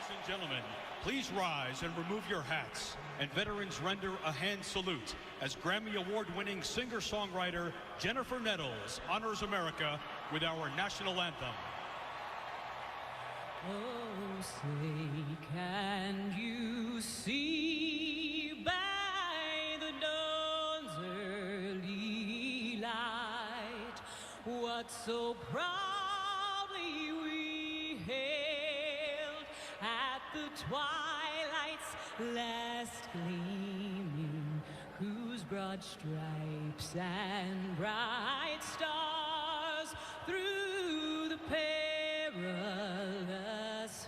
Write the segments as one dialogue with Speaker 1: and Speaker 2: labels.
Speaker 1: and gentlemen, please rise and remove your hats, and veterans render a hand salute as Grammy Award-winning singer-songwriter Jennifer Nettles honors America with our national anthem.
Speaker 2: Oh, say, can you see by the dawn's early light what so proudly we hailed at the twilight's last gleaming, whose broad stripes and bright stars through the perilous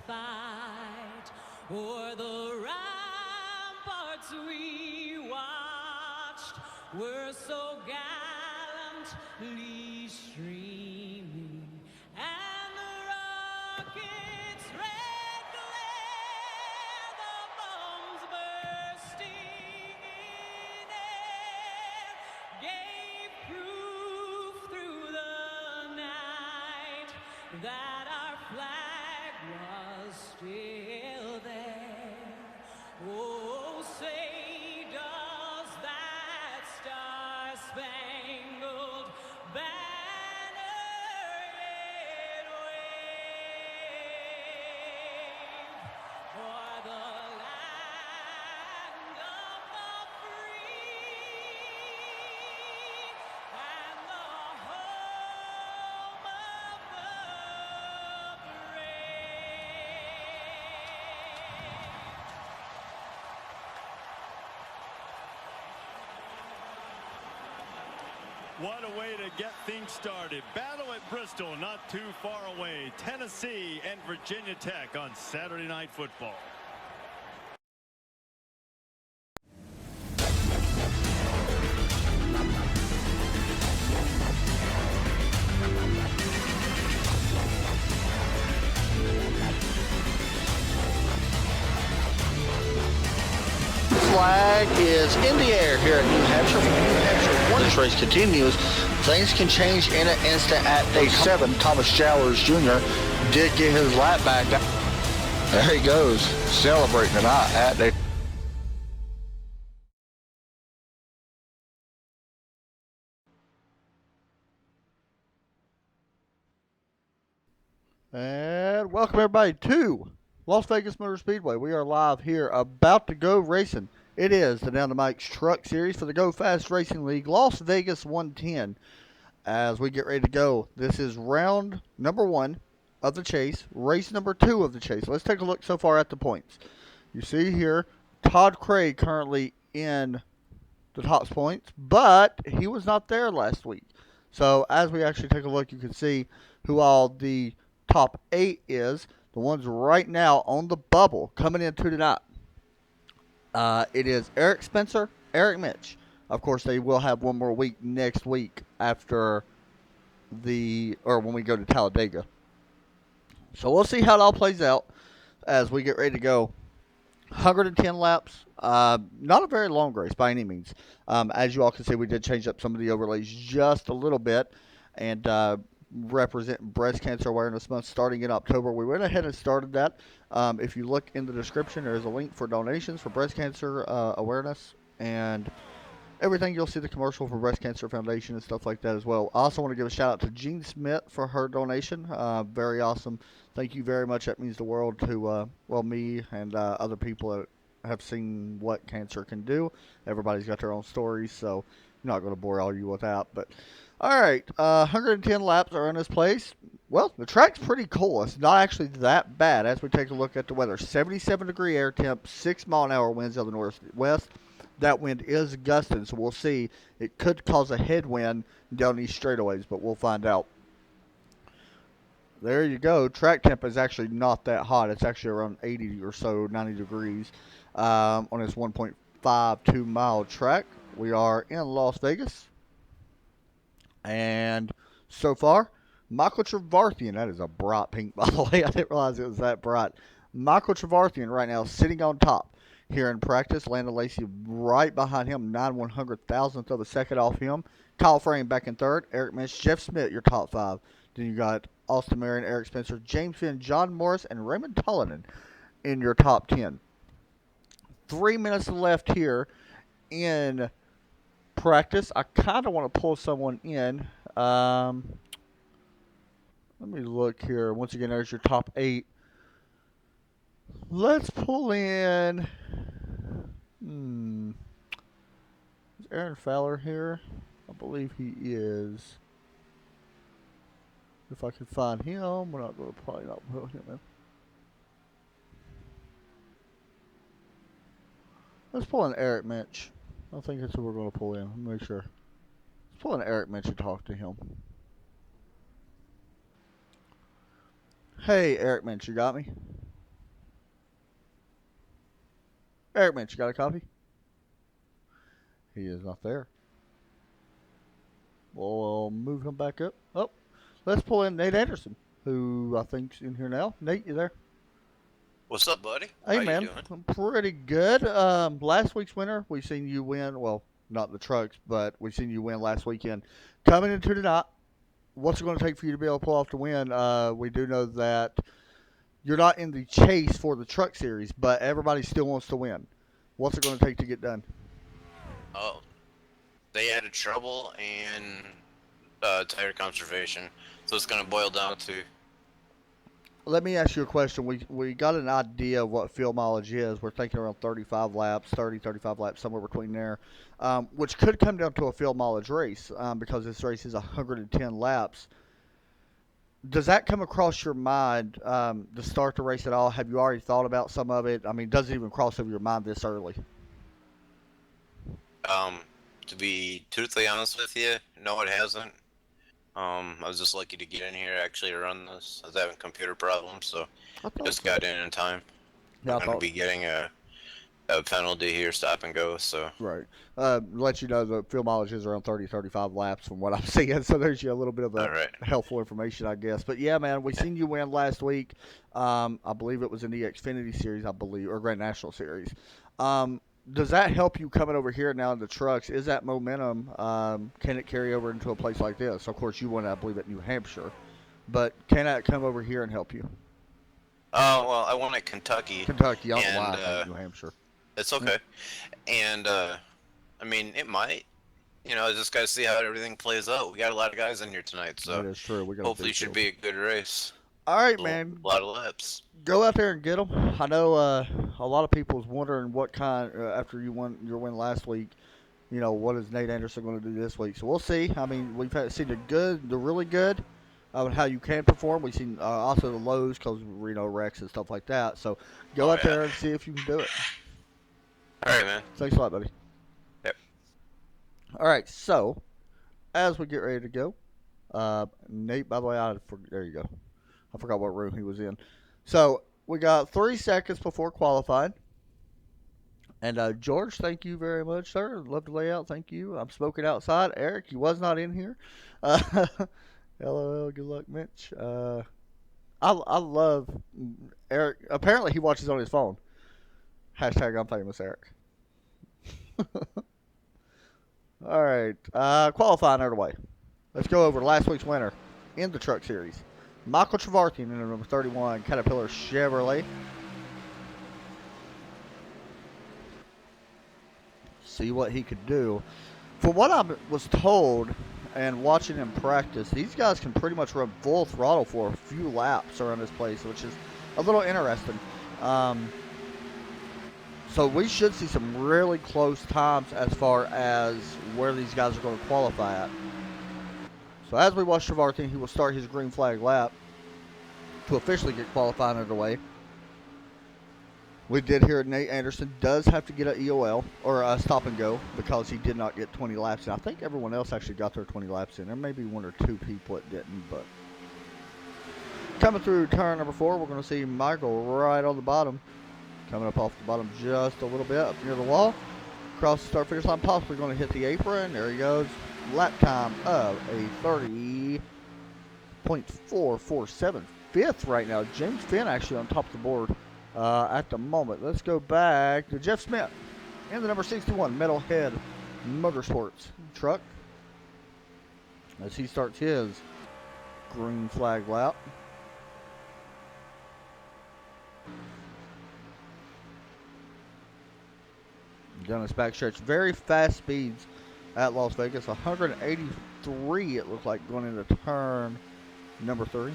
Speaker 2: fight o'er the ramparts we watched were so gallantly streaming, and the rocket's red glare, the bombs bursting in air, gave proof through the night that our flag was still there. Oh, say, does that star-spangled banner yet wave o'er the land of the free and the home of the
Speaker 3: What a way to get things started. Battle at Bristol, not too far away. Tennessee and Virginia Tech on Saturday Night Football.
Speaker 4: Flag is in the air here at New Hampshire. When this race continues, things can change in an instant at day 7. Thomas Jowers Jr. did get his lap back. There he goes, celebrating tonight at day. And welcome everybody to Las Vegas Motor Speedway. We are live here, about to go racing. It is the Down to Mike's Truck Series for the Go Fast Racing League, Las Vegas 110. As we get ready to go, this is round number 1 of the chase, race number 2 of the chase. Let's take a look so far at the points. You see here, Todd Craig currently in the top points, but he was not there last week. So as we actually take a look, you can see who all the top 8 is. The ones right now on the bubble coming into tonight. It is Eric Spencer, Eric Mitch. Of course, they will have one more week next week after when we go to Talladega. So we'll see how it all plays out as we get ready to go. 110 laps. Not a very long race by any means. As you all can see, we did change up some of the overlays just a little bit. And representing Breast Cancer Awareness Month starting in October. We went ahead and started that. If you look in the description, there's a link for donations for breast cancer awareness and everything. You'll see the commercial for Breast Cancer Foundation and stuff like that as well. I also want to give a shout out to Jean Smith for her donation. Very awesome. Thank you very much. That means the world to me and other people that have seen what cancer can do. Everybody's got their own stories, so I'm not going to bore all you with that, but all right, 110 laps are in this place. Well, the track's pretty cool. It's not actually that bad as we take a look at the weather. 77-degree air temp, 6-mile-an-hour winds out of the northwest. That wind is gusting, so we'll see. It could cause a headwind down these straightaways, but we'll find out. There you go. Track temp is actually not that hot. It's actually around 80 or so, 90 degrees on this 1.52-mile track. We are in Las Vegas. And so far, Michael Trevarthian, that is a bright pink, by the way. I didn't realize it was that bright. Michael Trevarthian right now sitting on top here in practice. Landon Lacey right behind him, 9/100,000th of a second off him. Kyle Frame back in third. Eric Mitch, Jeff Smith, your top 5. Then you got Austin Marion, Eric Spencer, James Finn, John Morris, and Raymond Tollinen in your top 10. 3 minutes left here in practice. I kind of want to pull someone in. Let me look here. Once again, there's your top 8. Let's pull in. Is Aaron Fowler here? I believe he is. If I can find him, we're not going to probably not put him in. Let's pull in Eric Minch. I think that's who we're going to pull in. Let me make sure. Let's pull in Eric Minch and talk to him. Hey, Eric Minch, you got me? Eric Minch, you got a copy? He is not there. We'll move him back up. Oh, let's pull in Nate Anderson, who I think's in here now. Nate, you there?
Speaker 5: What's up, buddy?
Speaker 4: Hey,
Speaker 5: How
Speaker 4: man.
Speaker 5: you doing?
Speaker 4: I'm pretty good. Last week's winner, we've seen you win. Well, not the trucks, but we've seen you win last weekend. Coming into tonight, what's it going to take for you to be able to pull off the win? We do know that you're not in the chase for the truck series, but everybody still wants to win. What's it going to take to get done?
Speaker 5: Oh, they added trouble and tire conservation, so it's going to boil down to.
Speaker 4: Let me ask you a question. We got an idea of what field mileage is. We're thinking around 35 laps, 35 laps, somewhere between there, which could come down to a field mileage race because this race is 110 laps. Does that come across your mind to start the race at all? Have you already thought about some of it? I mean, does it even cross over your mind this early?
Speaker 5: To be truthfully honest with you, no, it hasn't. I was just lucky to get in here actually to run this. I was having computer problems, so just got in time.
Speaker 4: Yeah,
Speaker 5: I'm going to be getting a penalty here, stop and go. So
Speaker 4: right. Let you know the field mileage is around 35 laps from what I'm seeing. So there's you a little bit of helpful information, I guess. But yeah, man, we seen you win last week. I believe it was in the Xfinity Series, or Grand National Series. Does that help you coming over here now in the trucks? Is that momentum? Can it carry over into a place like this? Of course, you won, I believe, at New Hampshire. But can that come over here and help you?
Speaker 5: Oh, well, I won at Kentucky.
Speaker 4: Kentucky, I don't know why I think New Hampshire.
Speaker 5: It's okay. And, I mean, it might. You know, I just got to see how everything plays out. We got a lot of guys in here tonight, so
Speaker 4: that is true.
Speaker 5: hopefully it should be a good race.
Speaker 4: All right, man.
Speaker 5: A lot of laps.
Speaker 4: Go out there and get them. I know a lot of people's wondering what kind, after you won your win last week, you know, what is Nate Anderson going to do this week? So we'll see. I mean, we've seen the really good, and how you can perform. We've seen also the lows because Reno wrecks and stuff like that. So go out there and see if you can do it.
Speaker 5: All right, man.
Speaker 4: Thanks a lot, buddy.
Speaker 5: Yep.
Speaker 4: All right, so as we get ready to go, Nate, by the way, there you go. I forgot what room he was in. So we got 3 seconds before qualifying. And George, thank you very much, sir. Love the layout. Thank you. I'm smoking outside. Eric, he was not in here. LOL. Good luck, Mitch. I love Eric. Apparently, he watches on his phone. Hashtag I'm famous, Eric. All right. Qualifying underway. Let's go over last week's winner in the Truck Series. Michael Trevarthian in the number 31 Caterpillar Chevrolet. See what he could do. From what I was told and watching him practice, these guys can pretty much run full throttle for a few laps around this place, which is a little interesting. So we should see some really close times as far as where these guys are going to qualify at. So as we watch Trevarthian, he will start his green flag lap to officially get qualifying underway. We did hear Nate Anderson does have to get an EOL, or a stop and go, because he did not get 20 laps in. I think everyone else actually got their 20 laps in. There may be 1 or 2 people that didn't, but coming through turn number 4, we're going to see Michael right on the bottom. Coming up off the bottom just a little bit up near the wall. Across the start finish line, possibly going to hit the apron. There he goes. Lap time of a 30.447. Fifth right now. James Finn actually on top of the board at the moment. Let's go back to Jeff Smith in the number 61 Metalhead Motorsports truck as he starts his green flag lap. down this backstretch. Very fast speeds at Las Vegas. 183, it looks like, going into turn number 3.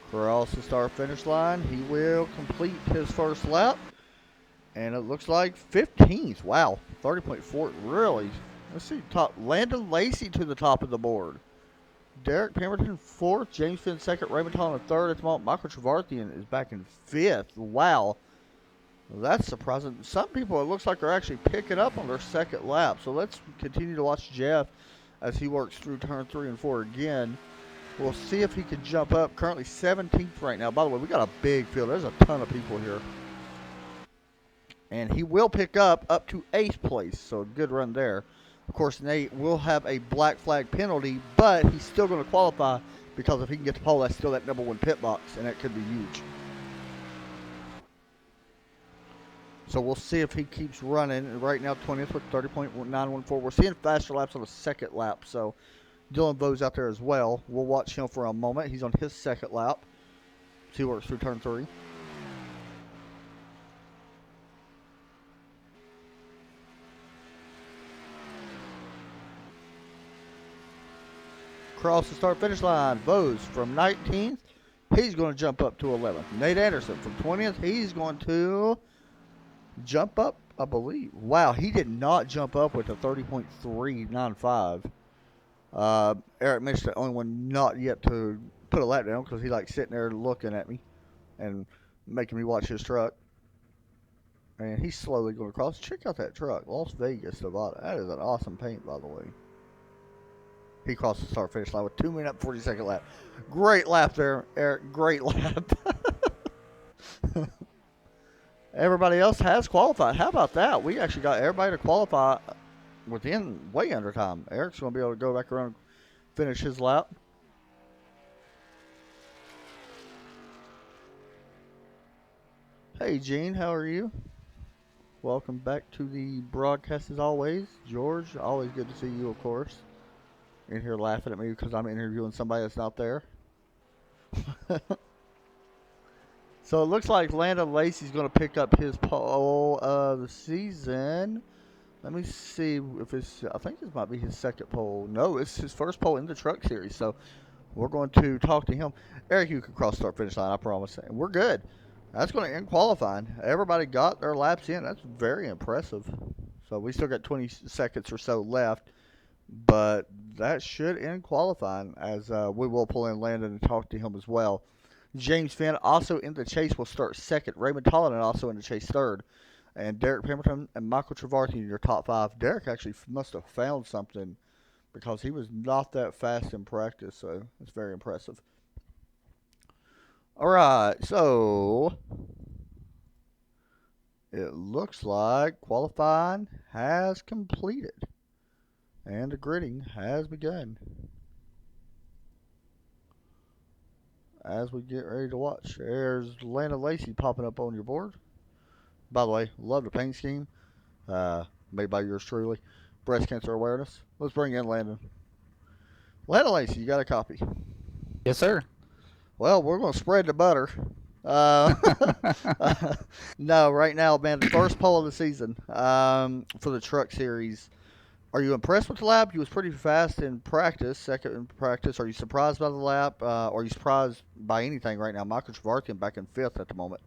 Speaker 4: Across the start finish line. He will complete his first lap. And it looks like 15th. Wow. 30.4. Really. Let's see. Top. Landon Lacey to the top of the board. Derek Pemberton 4th. James Finn 2nd. Raymond Tolan 3rd. At the moment, Michael Trevarthian is back in 5th. Wow. That's surprising. Some people, it looks like, are actually picking up on their second lap. So let's continue to watch Jeff as he works through turn 3 and 4 again. We'll see if he can jump up. Currently 17th right now. By the way, we got a big field. There's a ton of people here. And he will pick up to 8th place. So a good run there. Of course, Nate will have a black flag penalty, but he's still going to qualify because if he can get the pole, that's still that number 1 pit box, and that could be huge. So we'll see if he keeps running. Right now, 20th with 30.914. We're seeing faster laps on the second lap. So Dylan Vo's out there as well. We'll watch him for a moment. He's on his second lap. He works through turn 3. Across the start-finish line, Vo's from 19th. He's going to jump up to 11th. Nate Anderson from 20th. He's going to jump up, I believe. Wow, he did not jump up with a 30.395. Eric Mitch, the only one not yet to put a lap down because he's like sitting there looking at me and making me watch his truck. And he's slowly going across. Check out that truck, Las Vegas, Nevada. That is an awesome paint, by the way. He crossed the start finish line with 2 minute 40-second lap. Great lap there, Eric. Great lap. Everybody else has qualified. How about that? We actually got everybody to qualify within way under time. Eric's going to be able to go back around and finish his lap. Hey, Gene, how are you? Welcome back to the broadcast as always. George, always good to see you, of course. In here laughing at me because I'm interviewing somebody that's not there. So it looks like Landon Lacey's going to pick up his pole of the season. Let me see if it's, I think this might be his second pole. No, it's his first pole in the truck series. So we're going to talk to him. Eric, you can cross start finish line, I promise. And we're good. That's going to end qualifying. Everybody got their laps in. That's very impressive. So we still got 20 seconds or so left. But that should end qualifying as we will pull in Landon and talk to him as well. James Finn also in the chase will start second. Raymond Tolan also in the chase third. And Derek Pemberton and Michael Trevarthian in your top 5. Derek actually must have found something because he was not that fast in practice. So it's very impressive. All right. So it looks like qualifying has completed. And the gridding has begun. As we get ready to watch, there's Landon Lacey popping up on your board. By the way, love the paint scheme. Made by yours truly. Breast cancer awareness. Let's bring in Landon. Landon Lacey, you got a copy?
Speaker 6: Yes, sir.
Speaker 4: Well, we're going to spread the butter. No, right now, man, the first pole of the season for the truck series. Are you impressed with the lap? You was pretty fast in practice, second in practice. Are you surprised by the lap? Are you surprised by anything right now? Michael Trevarthian back in 5th at the moment.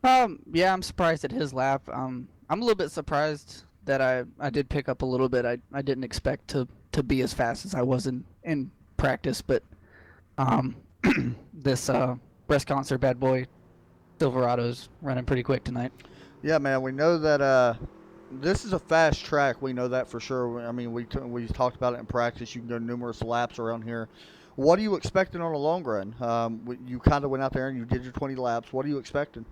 Speaker 6: Yeah, I'm surprised at his lap. I'm a little bit surprised that I did pick up a little bit. I didn't expect to be as fast as I was in practice, but this breast cancer bad boy Silverado's running pretty quick tonight.
Speaker 4: Yeah, man, we know that this is a fast track. We know that for sure. I mean, we talked about it in practice. You can go numerous laps around here. What are you expecting on the long run? You kind of went out there and you did your 20 laps. What are you expecting?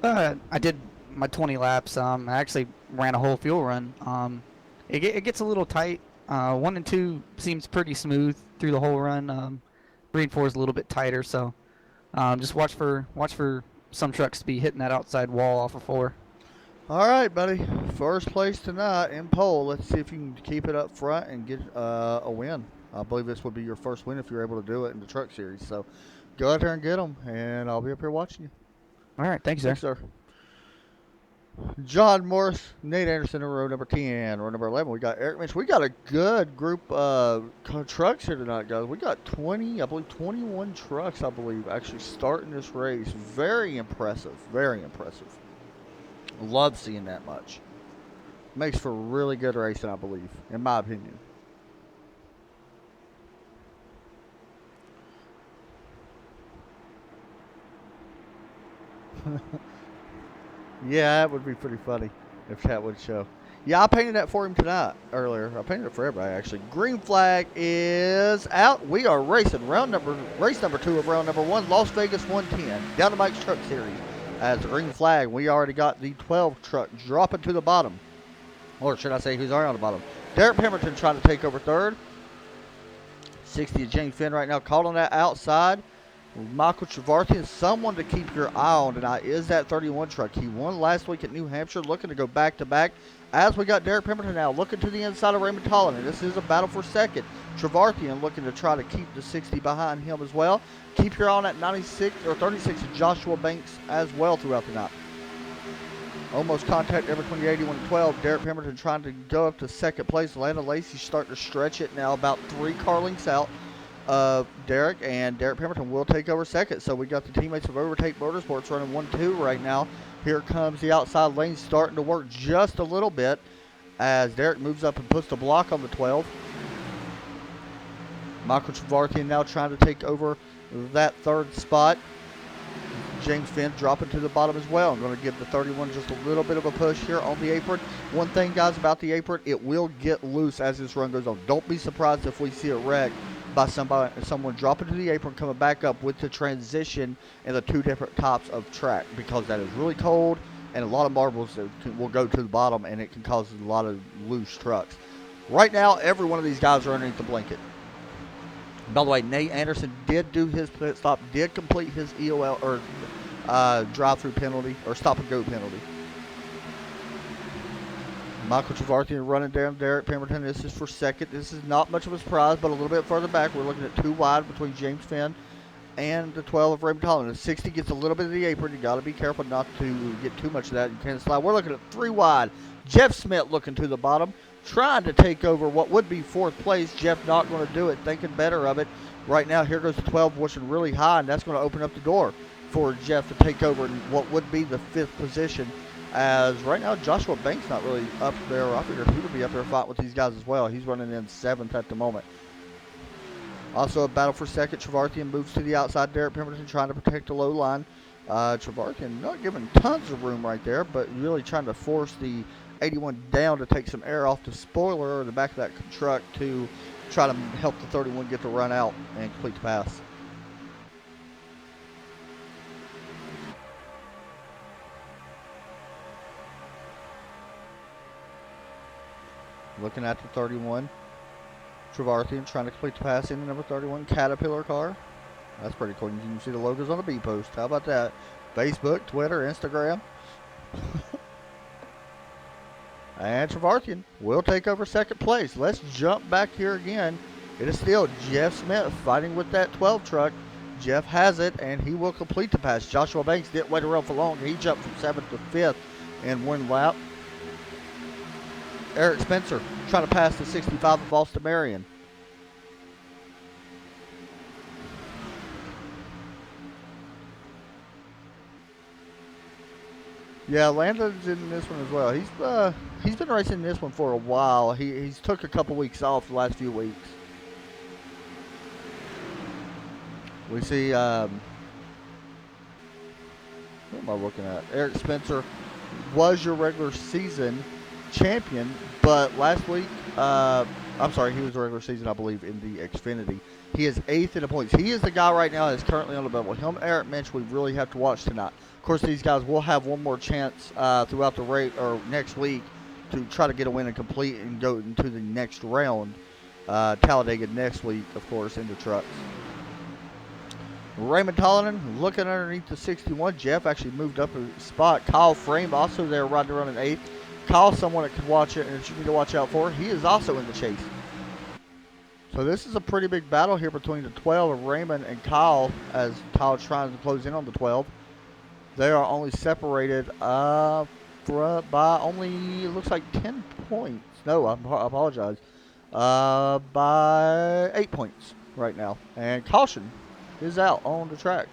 Speaker 6: I did my 20 laps. I actually ran a whole fuel run. It gets a little tight. 1 and 2 seems pretty smooth through the whole run. 3 and 4 is a little bit tighter. So just watch for some trucks to be hitting that outside wall off of 4.
Speaker 4: All right, buddy. First place tonight in pole. Let's see if you can keep it up front and get a win. I believe this would be your first win if you're able to do it in the truck series. So go out there and get them, and I'll be up here watching you.
Speaker 6: All right, thank you, sir.
Speaker 4: Thanks, sir. John Morris, Nate Anderson in row number 10. Row number 11, we got Eric Mitch. We got a good group of trucks here tonight, guys. We got 21 trucks, actually starting this race. Very impressive. Very impressive. Love seeing that much. Makes for really good racing, I believe, in my opinion. Yeah, that would be pretty funny if that would show. Yeah, I painted that for him tonight, earlier. I painted it for everybody, actually. Green flag is out. We are racing race number 2 of round number 1, Las Vegas 110, down to Mike's Truck Series. As the green flag, we already got the 12 truck dropping to the bottom. Or should I say who's already on the bottom? Derek Pemberton trying to take over third. 60 of James Finn right now caught on that outside. Michael Trevarthian, someone to keep your eye on tonight is that 31 truck. He won last week at New Hampshire, looking to go back-to-back. As we got Derek Pemberton now looking to the inside of Raymond Tollin. This is a battle for second. Trevarthian looking to try to keep the 60 behind him as well. Keep your eye on that 96 or 36 of Joshua Banks as well throughout the night. Almost contact there between the 81 and 12. Derek Pemberton trying to go up to second place. Landon Lacey starting to stretch it now, about 3 car lengths out of Derek, and Derek Pemberton will take over second. So we got the teammates of Overtake Motorsports running 1-2 right now. Here comes the outside lane starting to work just a little bit as Derek moves up and puts the block on the 12. Michael Trevarthian now trying to take over that third spot. James Finn dropping to the bottom as well. I'm going to give the 31 just a little bit of a push here on the apron. One thing, guys, about the apron, it will get loose as this run goes on. Don't be surprised if we see a wreck by someone dropping to the apron, coming back up with the transition and the 2 different types of track, because that is really cold and a lot of marbles will go to the bottom and it can cause a lot of loose trucks. Right now, every one of these guys are underneath the blanket. By the way, Nate Anderson did do his pit stop, did complete his EOL or drive-through penalty or stop-and-go penalty. Michael Trevarthian running down Derek Pemberton. This is for second. This is not much of a surprise, but a little bit further back. We're looking at 2 wide between James Finn and the 12 of Raymond Tollin. The 60 gets a little bit of the apron. You got to be careful not to get too much of that. You can't slide. We're looking at 3 wide. Jeff Smith looking to the bottom, trying to take over what would be 4th place. Jeff not going to do it, thinking better of it. Right now, here goes the 12, pushing really high, and that's going to open up the door for Jeff to take over in what would be the 5th position. As right now, Joshua Banks not really up there. I figured he would be up there fighting with these guys as well. He's running in 7th at the moment. Also a battle for second. Trevarthian moves to the outside. Derek Pemberton trying to protect the low line. Trevarthian not giving tons of room right there, but really trying to force the 81 down to take some air off the spoiler or the back of that truck to try to help the 31 get the run out and complete the pass. Looking at the 31. Trevarthian trying to complete the pass in the number 31 Caterpillar car. That's pretty cool. You can see the logos on the B post. How about that? Facebook, Twitter, Instagram. And Trevarthian will take over second place. Let's jump back here again. It is still Jeff Smith fighting with that 12 truck. Jeff has it, and he will complete the pass. Joshua Banks didn't wait around for long. He jumped from 7th to 5th in 1 lap. Eric Spencer trying to pass the 65 of Austin Marion. Yeah, Landon's in this one as well. He's been racing this one for a while. He's took a couple weeks off the last few weeks. We see who am I looking at? Eric Spencer was your regular season champion, but last week, I'm sorry, he was the regular season, I believe, in the Xfinity. He is 8th in the points. He is the guy right now that's currently on the bubble. Him and Eric Minch, we really have to watch tonight. Of course, these guys will have one more chance throughout the race or next week to try to get a win and complete and go into the next round. Talladega next week, of course, in the trucks. Raymond Tollin looking underneath the 61. Jeff actually moved up a spot. Kyle Frame also there riding around in 8th. Kyle, someone that can watch it and that you need to watch out for. He is also in the chase. So this is a pretty big battle here between the 12 of Raymond and Kyle, as Kyle's trying to close in on the 12. They are only separated by only, it looks like 10 points. No, I apologize. By 8 points right now. And caution is out on the track.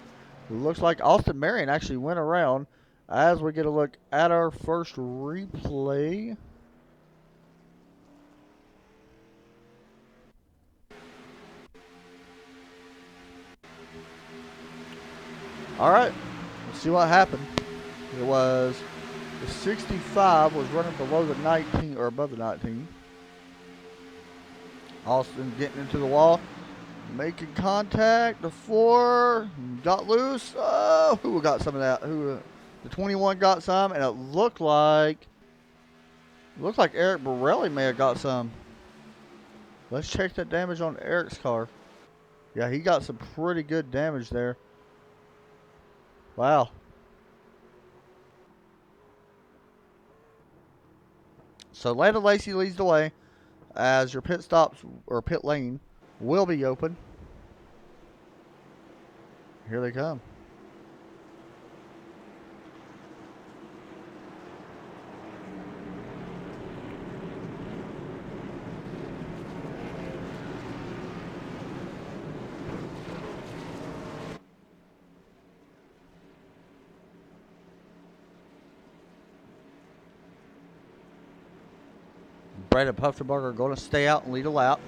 Speaker 4: It looks like Austin Marion actually went around. As we get a look at our first replay. All right, let's see what happened. It was the 65 was running below the 19 or above the 19. Austin getting into the wall, making contact. The 4 got loose. Oh, who got some of that? The 21 got some, and it looked like Eric Borelli may have got some. Let's check that damage on Eric's car. Yeah, he got some pretty good damage there. Wow. So Landon Lacey leads the way as your pit stops or pit lane will be open. Here they come. Brandon Puffenberger are going to stay out and lead a lap.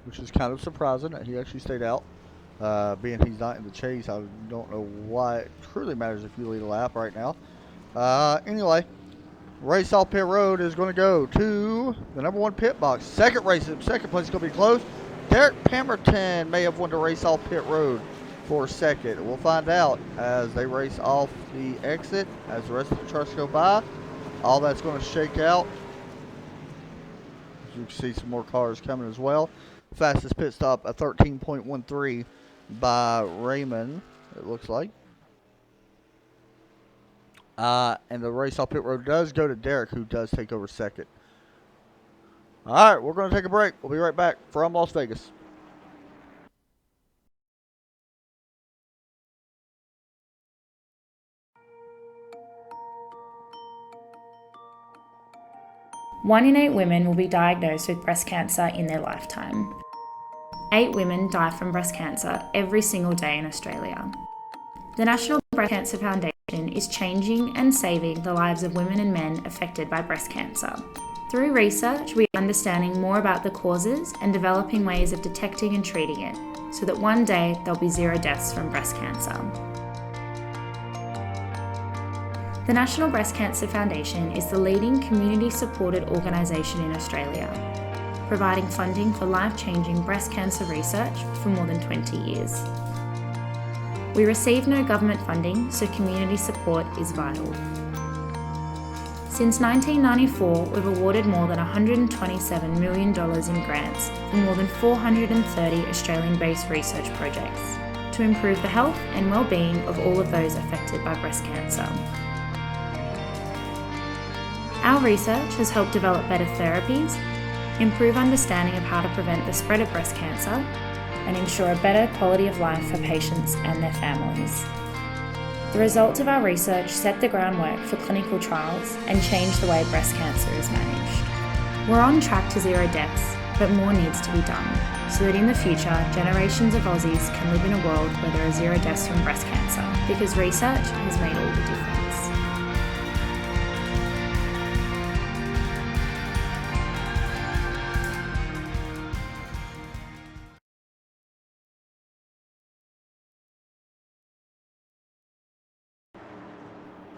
Speaker 4: Which is kind of surprising that he actually stayed out. Being he's not in the chase, I don't know why it truly matters if you lead a lap right now. Anyway, race off pit road is going to go to the number 1 pit box. Second place is going to be close. Derek Pemberton may have won the race off pit road for second. We'll find out as they race off the exit as the rest of the trucks go by. All that's going to shake out. As you can see, some more cars coming as well. Fastest pit stop, a 13.13 by Raymond, it looks like. And the race off pit road does go to Derek, who does take over second. All right, we're going to take a break. We'll be right back from Las Vegas.
Speaker 7: One in 8 women will be diagnosed with breast cancer in their lifetime. 8 women die from breast cancer every single day in Australia. The National Breast Cancer Foundation is changing and saving the lives of women and men affected by breast cancer. Through research, we are understanding more about the causes and developing ways of detecting and treating it, so that one day there'll be 0 deaths from breast cancer. The National Breast Cancer Foundation is the leading community-supported organisation in Australia, providing funding for life-changing breast cancer research for more than 20 years. We receive no government funding, so community support is vital. Since 1994, we've awarded more than $127 million in grants for more than 430 Australian-based research projects to improve the health and well-being of all of those affected by breast cancer. Our research has helped develop better therapies, improve understanding of how to prevent the spread of breast cancer, and ensure a better quality of life for patients and their families. The results of our research set the groundwork for clinical trials and changed the way breast cancer is managed. We're on track to 0 deaths, but more needs to be done, so that in the future, generations of Aussies can live in a world where there are 0 deaths from breast cancer, because research has made all the difference.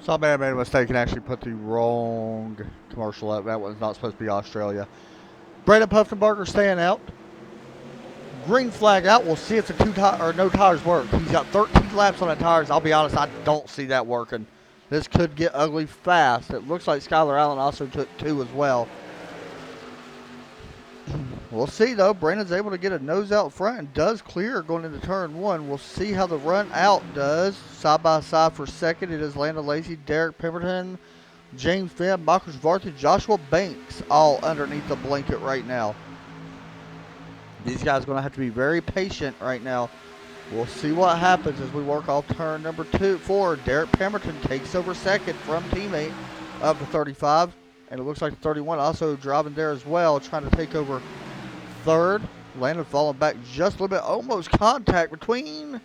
Speaker 4: Somebody made a mistake and actually put the wrong commercial up. That one's not supposed to be Australia. Brandon Puffenberger staying out. Green flag out. We'll see if the no tires work. He's got 13 laps on the tires. I'll be honest, I don't see that working. This could get ugly fast. It looks like Skylar Allen also took 2 as well. We'll see, though. Brandon's able to get a nose out front and does clear going into turn 1. We'll see how the run out does. Side by side for second, it is Landon Lacey, Derek Pemberton, James Finn, Michael Schwartz, Joshua Banks all underneath the blanket right now. These guys are going to have to be very patient right now. We'll see what happens as we work off turn number 4. Derek Pemberton takes over second from teammate of the 35. And it looks like the 31 also driving there as well, trying to take over third. Landon falling back just a little bit. Almost contact between,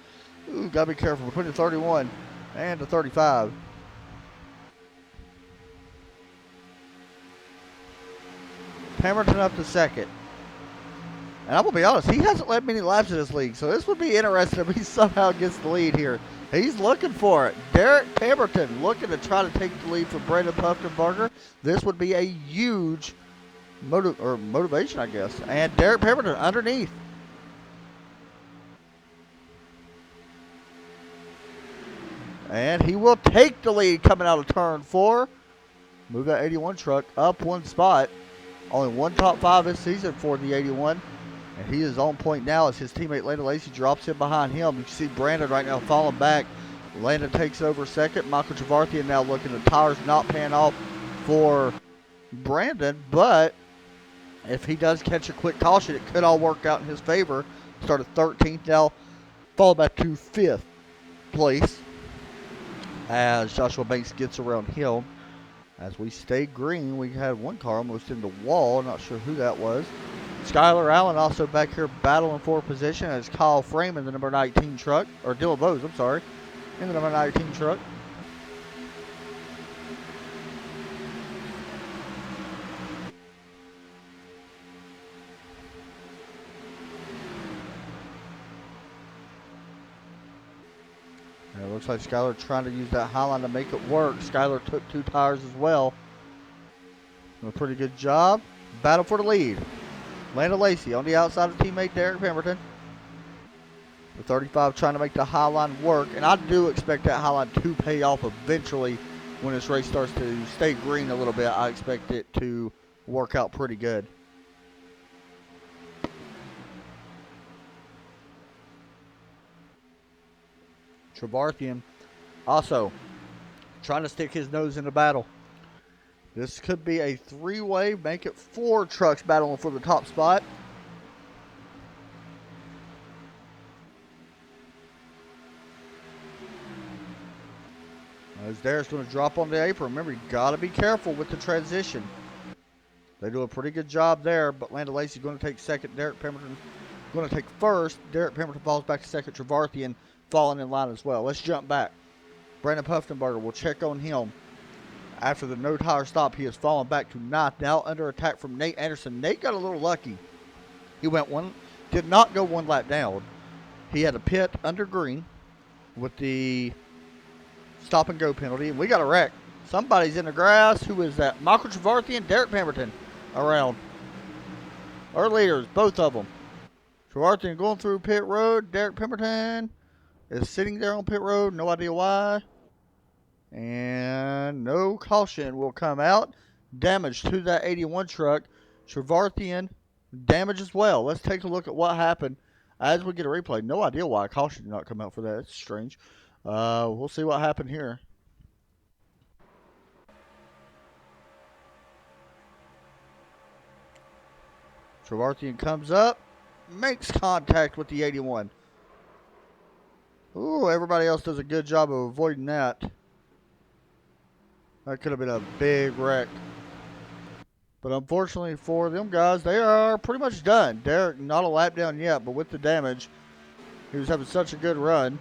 Speaker 4: got to be careful, between the 31 and the 35. Pemberton up to second. And I'm going to be honest, he hasn't led many laps in this league, so this would be interesting if he somehow gets the lead here. He's looking for it. Derek Pemberton looking to try to take the lead from Brandon Puffenbarger. This would be a huge motivation, I guess. And Derek Pemberton underneath. And he will take the lead coming out of turn 4. Move that 81 truck up one spot. Only one top 5 this season for the 81. And he is on point now as his teammate Landon Lacey drops in behind him. You can see Brandon right now falling back. Landon takes over second. Michael Travarthian now looking at tires not paying off for Brandon. But if he does catch a quick caution, it could all work out in his favor. Started 13th now, fall back to 5th place as Joshua Banks gets around him. As we stay green, we had one car almost in the wall. Not sure who that was. Skylar Allen also back here battling for position as Kyle Frame in the number 19 truck, or Dylan Bose, I'm sorry, in the number 19 truck. And it looks like Skylar trying to use that high line to make it work. Skylar took 2 tires as well. A pretty good job. Battle for the lead. Landon Lacey on the outside of teammate Derek Pemberton. The 35 trying to make the high line work. And I do expect that high line to pay off eventually when this race starts to stay green a little bit. I expect it to work out pretty good. Travarthian also trying to stick his nose in the battle. This could be a 3-way, make it 4 trucks battling for the top spot. As Derek's going to drop on the apron. Remember, you got to be careful with the transition. They do a pretty good job there, but Landon Lacey's going to take second. Derek Pemberton going to take first. Derek Pemberton falls back to second. Travarthian falling in line as well. Let's jump back. Brandon Puffenbarger will check on him. After the no tire stop, he has fallen back to 9th. Now under attack from Nate Anderson. Nate got a little lucky. He did not go 1 lap down. He had a pit under green with the stop and go penalty, and we got a wreck. Somebody's in the grass. Who is that? Michael Travarthian, Derek Pemberton around. Our leaders, both of them. Travarthian going through pit road. Derek Pemberton is sitting there on pit road. No idea why. And no caution will come out. Damage to that 81 truck. Travarthian damage as well. Let's take a look at what happened as we get a replay. No idea why a caution did not come out for that. It's strange. We'll see what happened here. Travarthian comes up, makes contact with the 81. Ooh, everybody else does a good job of avoiding that. That could have been a big wreck. But unfortunately for them guys, they are pretty much done. Derek, not a lap down yet, but with the damage, he was having such a good run.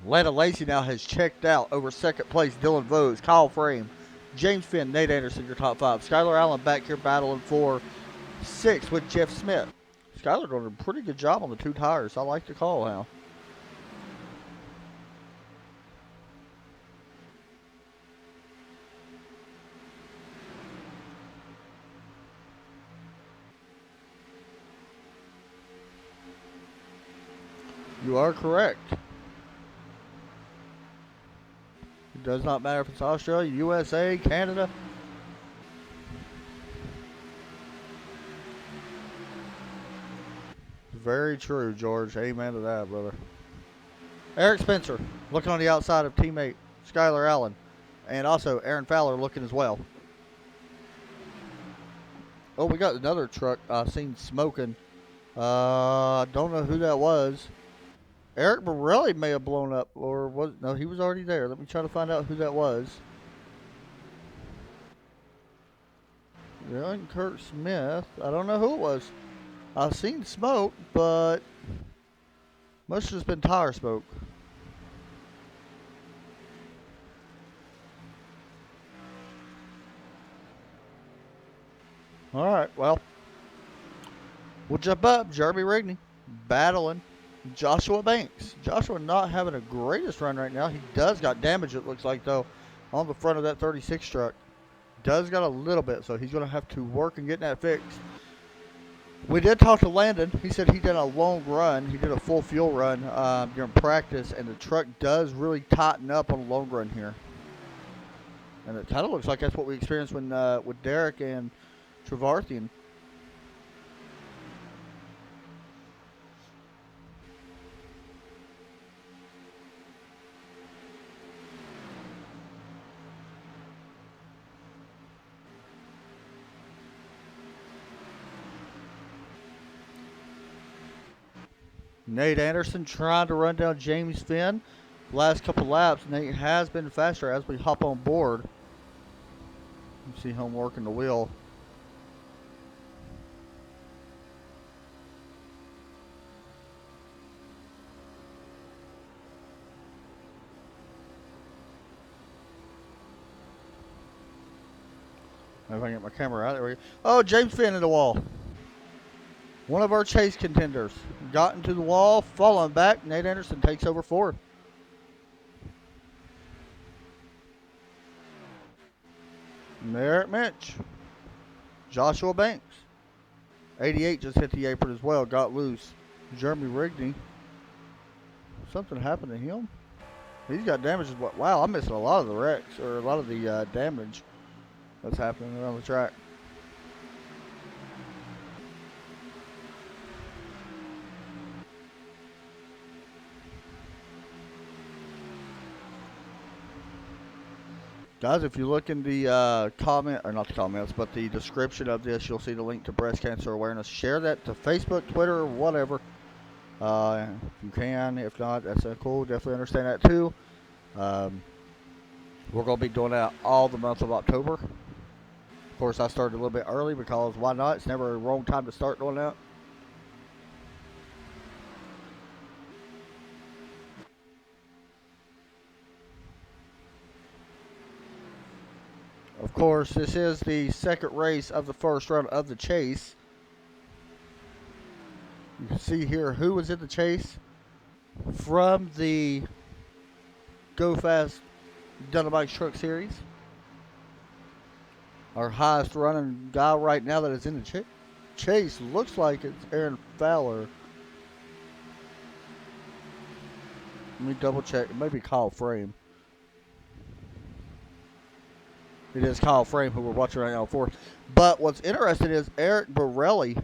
Speaker 4: Landon Lacey now has checked out over second place. Dylan Vose, Kyle Frame, James Finn, Nate Anderson, your top 5. Skylar Allen back here battling for 6th with Jeff Smith. Skylar doing a pretty good job on the 2 tires. I like the call now. You are correct. It does not matter if it's Australia, USA, Canada. Very true, George. Amen to that, brother. Eric Spencer looking on the outside of teammate Skylar Allen And also Aaron Fowler looking as well. Oh, we got another truck seen smoking. Don't know who that was. Eric Borelli may have blown up, or was no? He was already there. Let me try to find out who that was. Dylan Kurt Smith. I don't know who it was. I've seen smoke, but must have just been tire smoke. All right, well, we'll jump up. Jeremy Rigney battling Joshua Banks. Joshua not having a greatest run right now. He does got damage, it looks like, though, on the front of that 36 truck. Does got a little bit, so he's going to have to work and get that fixed. We did talk to Landon. He said he did a long run. He did a full fuel run during practice, and the truck does really tighten up on a long run here. And it kind of looks like that's what we experienced when with Derek and Trevarthian. Nate Anderson trying to run down James Finn. Last couple laps, Nate has been faster as we hop on board. You see him working the wheel. If I can get my camera out, there we go. Oh, James Finn in the wall. One of our chase contenders got into the wall, falling back. Nate Anderson takes over fourth. Merritt Minch. Joshua Banks. 88 just hit the apron as well, got loose. Jeremy Rigney. Something happened to him. He's got damage as well. Wow, I'm missing a lot of the wrecks, or a lot of the damage that's happening around the track. Guys, if you look in the comment, or not the comments, but the description of this, you'll see the link to breast cancer awareness. Share that to Facebook, Twitter, whatever. If you can. If not, that's cool. Definitely understand that too. We're going to be doing that all the month of October. Of course, I started a little bit early because why not? It's never a wrong time to start doing that. Of course, this is the second race of the first round of the chase. You can see here who was in the chase from the Go Fast Dunabike Truck Series. Our highest running guy right now that is in the chase looks like it's Aaron Fowler. Let me double check. It may be Kyle Frame. It is Kyle Frame who we're watching right now for. But what's interesting is Eric Borelli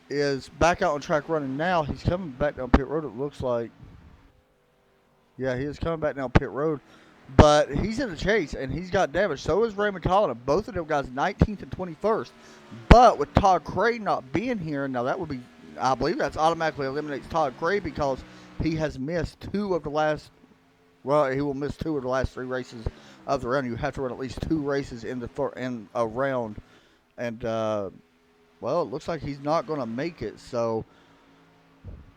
Speaker 4: is back out on track running now. He's coming back down pit road, it looks like. Yeah, he is coming back down pit road. But he's in the chase, and he's got damage. So is Raymond Collin. Both of them guys 19th and 21st. But with Todd Cray not being here, now that would be, I believe that's automatically eliminates Todd Cray because he has missed two of the last, well, he will miss two of the last three races of the round. You have to run at least two races in a round. And, well, it looks like he's not going to make it. So,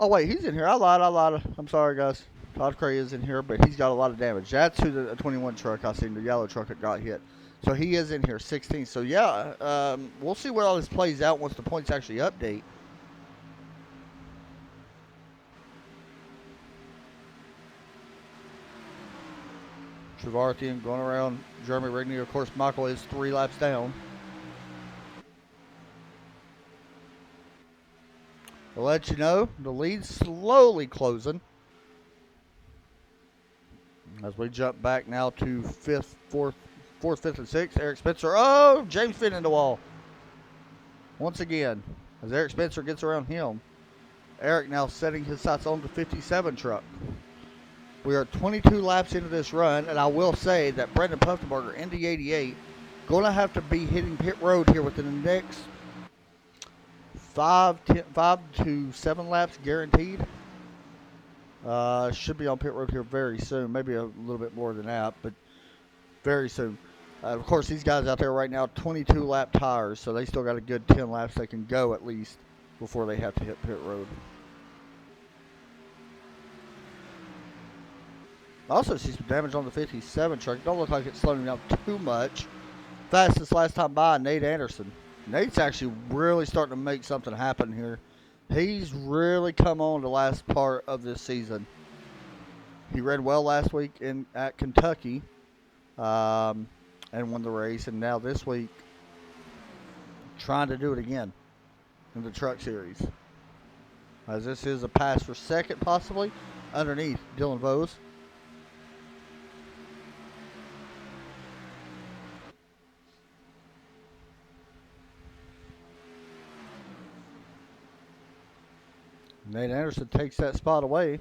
Speaker 4: oh, wait, he's in here. I lied. I'm sorry, guys. Todd Cray is in here, but he's got a lot of damage. That's who the 21 truck I seen, the yellow truck that got hit. So he is in here, 16. So, yeah, we'll see where all this plays out once the points actually update. Trevarthian going around Jeremy Rigney. Of course, Michael is 3 laps down. I'll let you know, the lead's slowly closing. As we jump back now to fourth, fifth, and sixth. Eric Spencer. Oh, James Finn in the wall. Once again, as Eric Spencer gets around him. Eric now setting his sights on the 57 truck. We are 22 laps into this run, and I will say that Brendan Puffenberger in the 88 going to have to be hitting pit road here within the next 5 to 7 laps guaranteed. Should be on pit road here very soon. Maybe a little bit more than that, but very soon. Of course, these guys out there right now, 22 lap tires, so they still got a good 10 laps they can go at least before they have to hit pit road. I also see some damage on the 57 truck. Don't look like it's slowing down too much. Fastest last time by, Nate Anderson. Nate's actually really starting to make something happen here. He's really come on the last part of this season. He ran well last week at Kentucky and won the race. And now this week, trying to do it again in the truck series. As this is a pass for second, possibly, underneath Dylan Vose. Nate Anderson takes that spot away.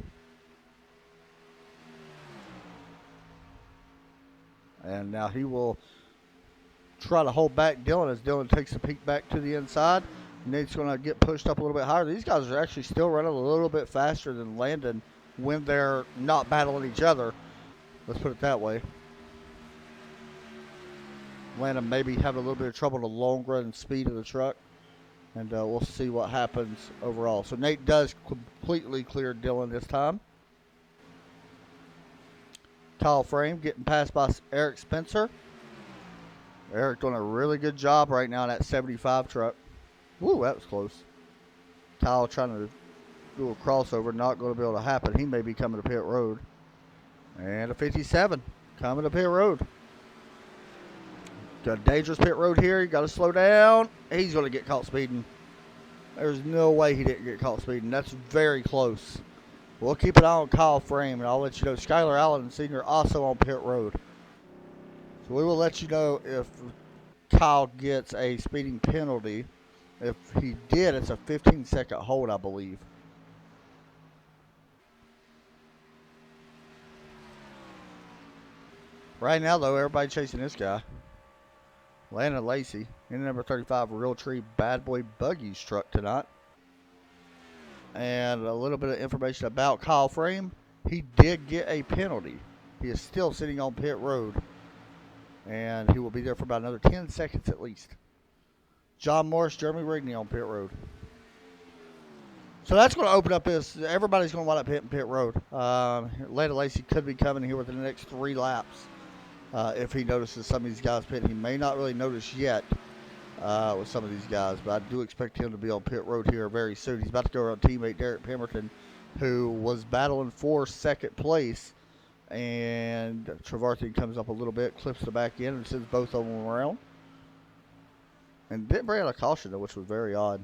Speaker 4: And now he will try to hold back Dylan as Dylan takes a peek back to the inside. Nate's going to get pushed up a little bit higher. These guys are actually still running a little bit faster than Landon when they're not battling each other. Let's put it that way. Landon maybe having a little bit of trouble with the long run speed of the truck. And we'll see what happens overall. So Nate does completely clear Dylan this time. Kyle Frame getting passed by Eric Spencer. Eric doing a really good job right now in that 75 truck. Woo, that was close. Kyle trying to do a crossover, not going to be able to happen. He may be coming to pit road. And a 57 coming to pit road. Got a dangerous pit road here. You got to slow down. He's going to get caught speeding. There's no way he didn't get caught speeding. That's very close. We'll keep an eye on Kyle Frame, and I'll let you know. Skylar Allen Sr. also on pit road. So we will let you know if Kyle gets a speeding penalty. If he did, it's a 15-second hold, I believe. Right now, though, everybody chasing this guy. Landon Lacey in number 35 Real Tree Bad Boy Buggies truck tonight. And a little bit of information about Kyle Frame. He did get a penalty. He is still sitting on pit road. And he will be there for about another 10 seconds at least. John Morris, Jeremy Rigney on pit road. So that's going to open up this. Everybody's going to wind up hitting pit road. Landon Lacey could be coming here within the next 3 laps. If he notices some of these guys pitting. He may not really notice yet with some of these guys, but I do expect him to be on pit road here very soon. He's about to go around teammate Derek Pemberton, who was battling for second place, and Trevarthian comes up a little bit, clips the back end, and sends both of them around. And didn't bring out a caution, though, which was very odd.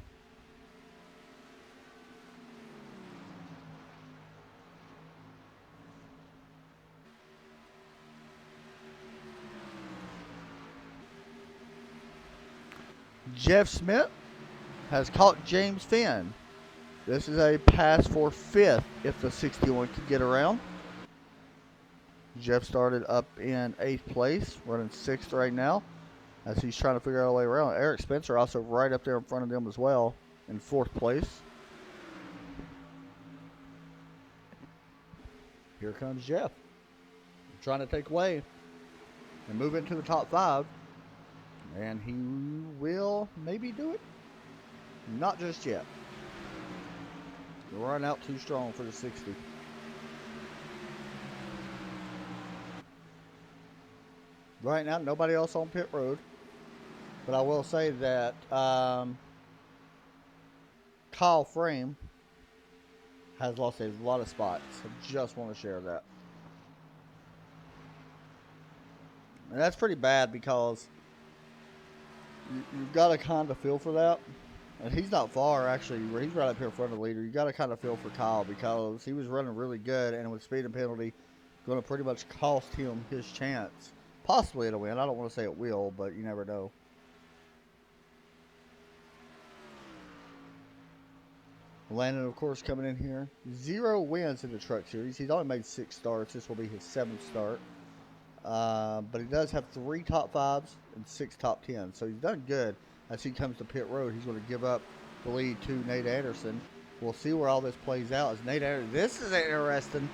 Speaker 4: Jeff Smith has caught James Finn. This is a pass for 5th if the 61 can get around. Jeff started up in 8th place, running 6th right now as he's trying to figure out a way around. Eric Spencer also right up there in front of them as well in 4th place. Here comes Jeff, trying to take away and move into the top 5. And he will maybe do it. Not just yet. We'll run out too strong for the 60. Right now, nobody else on pit road. But I will say that Kyle Frame has lost a lot of spots. I just want to share that. And that's pretty bad because you've got to kind of feel for that. And he's not far, actually. He's right up here in front of the leader. You got to kind of feel for Kyle because he was running really good, and with speed and penalty, going to pretty much cost him his chance. Possibly to win. I don't want to say it will, but you never know. Landon, of course, coming in here. 0 wins in the Truck Series. He's only made 6 starts. This will be his 7th start. But he does have 3 top 5s and 6 top 10s. So he's done good. As he comes to pit road, he's going to give up the lead to Nate Anderson. We'll see where all this plays out. As Nate Anderson, this is interesting.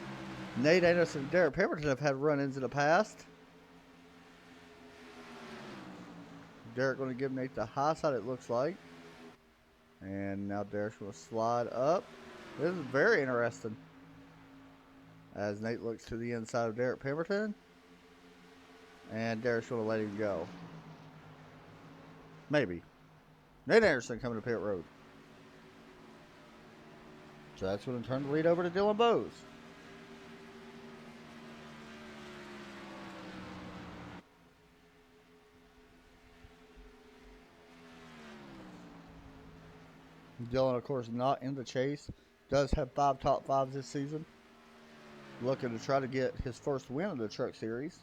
Speaker 4: Nate Anderson and Derek Pemberton have had run-ins in the past. Derek going to give Nate the high side, it looks like. And now Derek's going to slide up. This is very interesting. As Nate looks to the inside of Derek Pemberton. And Derek's going to let him go. Maybe. Nate Anderson coming to pit road. So that's going to turn the lead over to Dylan Bowes. Dylan, of course, not in the chase. Does have 5 top 5s this season. Looking to try to get his first win of the Truck Series.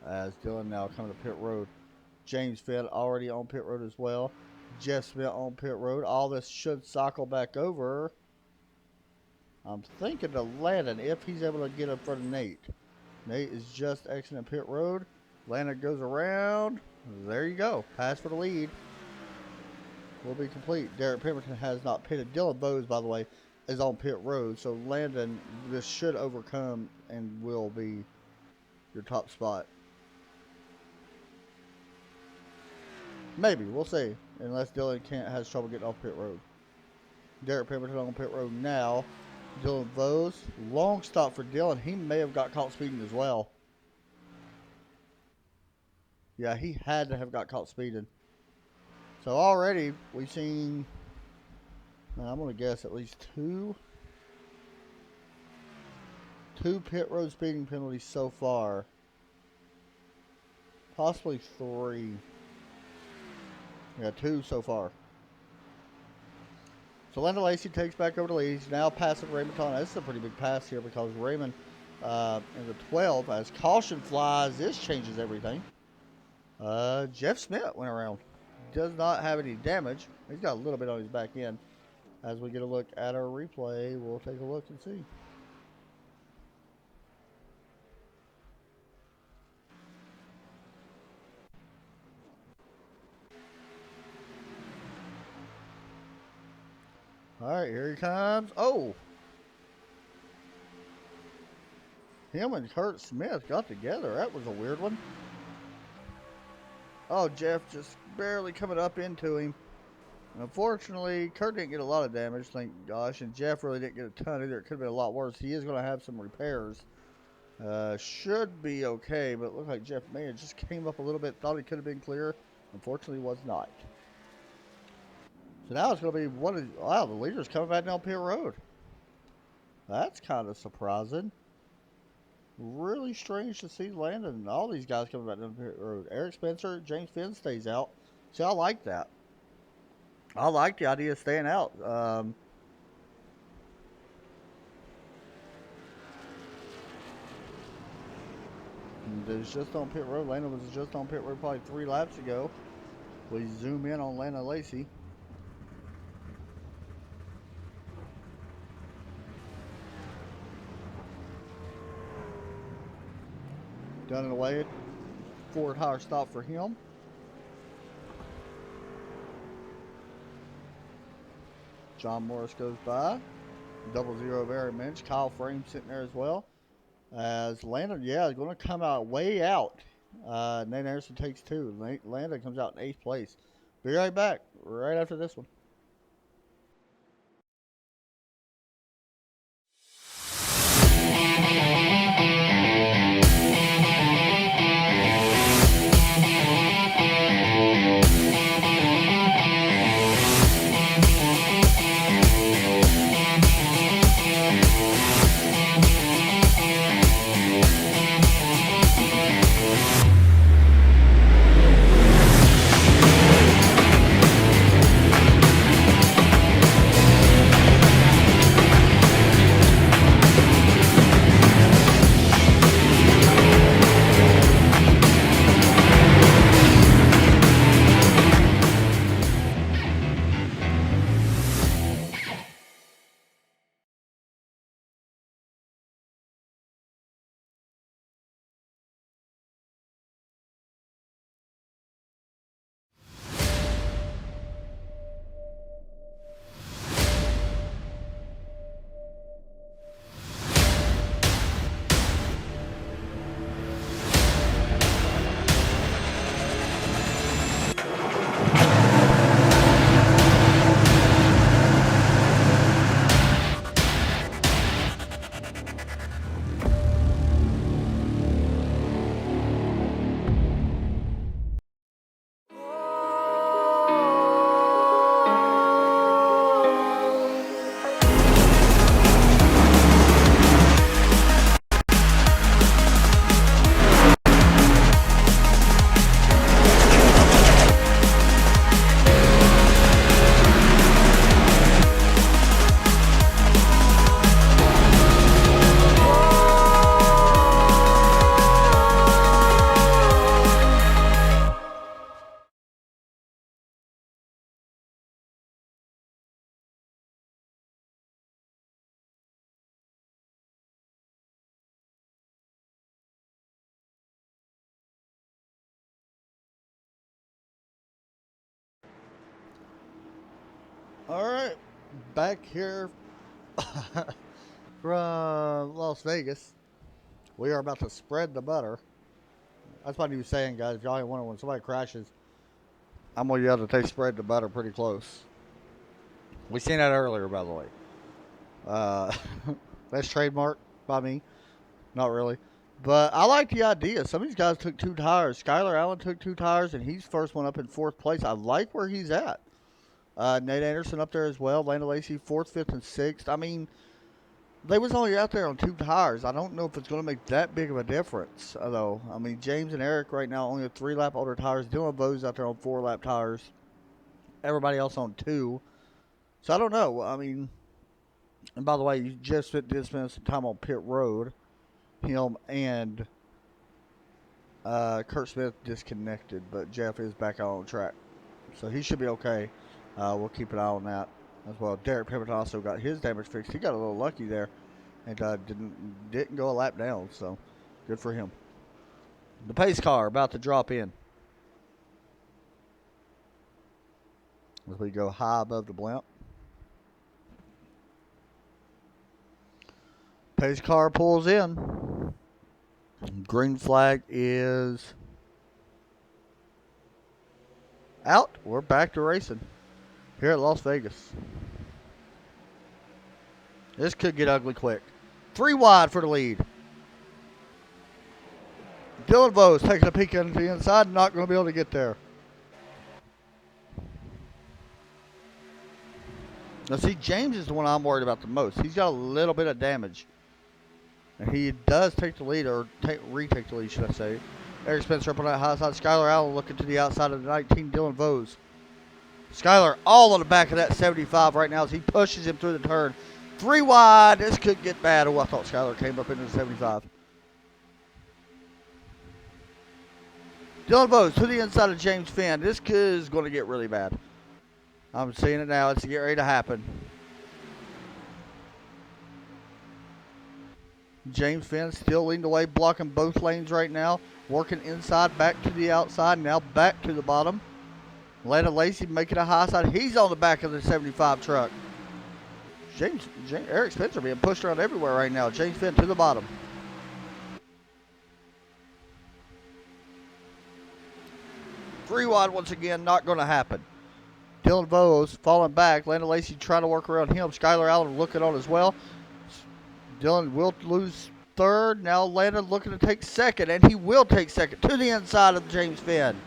Speaker 4: As Dylan now coming to pit road. James Finn already on pit road as well. Jeff Smith on pit road. All this should cycle back over. I'm thinking to Landon if he's able to get up front of Nate. Nate is just exiting pit road. Landon goes around. There you go. Pass for the lead. Will be complete. Derek Pemberton has not pitted. Dylan Bowes, by the way, is on pit road. So Landon, this should overcome and will be your top spot. Maybe. We'll see. Unless Dylan has trouble getting off pit road. Derek Pemberton on pit road now. Dylan Bowes. Long stop for Dylan. He may have got caught speeding as well. Yeah, he had to have got caught speeding. So already we've seen, I'm going to guess at least two pit road speeding penalties so far. Possibly 3. Yeah, 2 so far. So Landon Lacey takes back over the lead. He's now passing Raymond Tana. This is a pretty big pass here because Raymond in the 12, as caution flies, this changes everything. Jeff Smith went around. Does not have any damage. He's got a little bit on his back end. As we get a look at our replay, we'll take a look and see. All right, here he comes. Oh! Him and Kurt Smith got together. That was a weird one. Oh, Jeff just barely coming up into him. And unfortunately, Kurt didn't get a lot of damage, thank gosh. And Jeff really didn't get a ton either. It could have been a lot worse. He is going to have some repairs. Should be okay, but it looked like Jeff may have just came up a little bit. Thought he could have been clear. Unfortunately, was not. So now it's going to be wow, the leader's coming back down pit road. That's kind of surprising. Really strange to see Landon and all these guys coming back down pit road. Eric Spencer, James Finn stays out. See, I like that. I like the idea of staying out. There's just on pit road. Landon was just on pit road probably 3 laps ago. We zoom in on Landon Lacey. Done and away. Forward higher stop for him. John Morris goes by. 00 Barry Minch. Kyle Frame sitting there as well. As Landon, yeah, is going to come out way out. Nate Anderson takes 2. Landon comes out in 8th place. Be right back right after this one. All right, back here from Las Vegas. We are about to spread the butter. That's what he was saying, guys. If y'all ain't wondering, when somebody crashes, I'm gonna yell that they spread the butter pretty close. We seen that earlier, by the way. Uh, that's trademark by me. Not really. But I like the idea. Some of these guys took 2 tires. Skylar Allen took 2 tires, and he's first one up in 4th place. I like where he's at. Nate Anderson up there as well. Landon Lacey 4th, 5th, and 6th. I mean, they was only out there on 2 tires. I don't know if it's going to make that big of a difference, though. I mean, James and Eric right now only have 3-lap older tires. Dylan Bose out there on 4-lap tires. Everybody else on 2. So I don't know. I mean, and by the way, you just did spend some time on pit road. Him and Kurt Smith disconnected, but Jeff is back out on track. So he should be okay. We'll keep an eye on that as well. Derek Pemberton also got his damage fixed. He got a little lucky there and didn't go a lap down, so good for him. The pace car about to drop in as we go high above the blimp. Pace car pulls in. Green flag is out. We're back to racing here at Las Vegas. This could get ugly quick. 3 wide for the lead. Dylan Vose taking a peek into the inside. Not going to be able to get there. Now, see, James is the one I'm worried about the most. He's got a little bit of damage. And he does take the lead, or retake the lead, should I say. Eric Spencer up on that high side. Skylar Allen looking to the outside of the 19, Dylan Vose. Skylar all on the back of that 75 right now as he pushes him through the turn. 3 wide. This could get bad. Oh, I thought Skylar came up into the 75. Dylan Vose to the inside of James Finn. This is going to get really bad. I'm seeing it now. It's getting ready to happen. James Finn still leading the way, blocking both lanes right now. Working inside, back to the outside, now back to the bottom. Landon Lacey making a high side. He's on the back of the 75 truck. Eric Spencer being pushed around everywhere right now. James Finn to the bottom. Three wide once again, not going to happen. Dylan Vose falling back. Landon Lacey trying to work around him. Skylar Allen looking on as well. Dylan will lose third. Now Landon looking to take second, and he will take second to the inside of James Finn.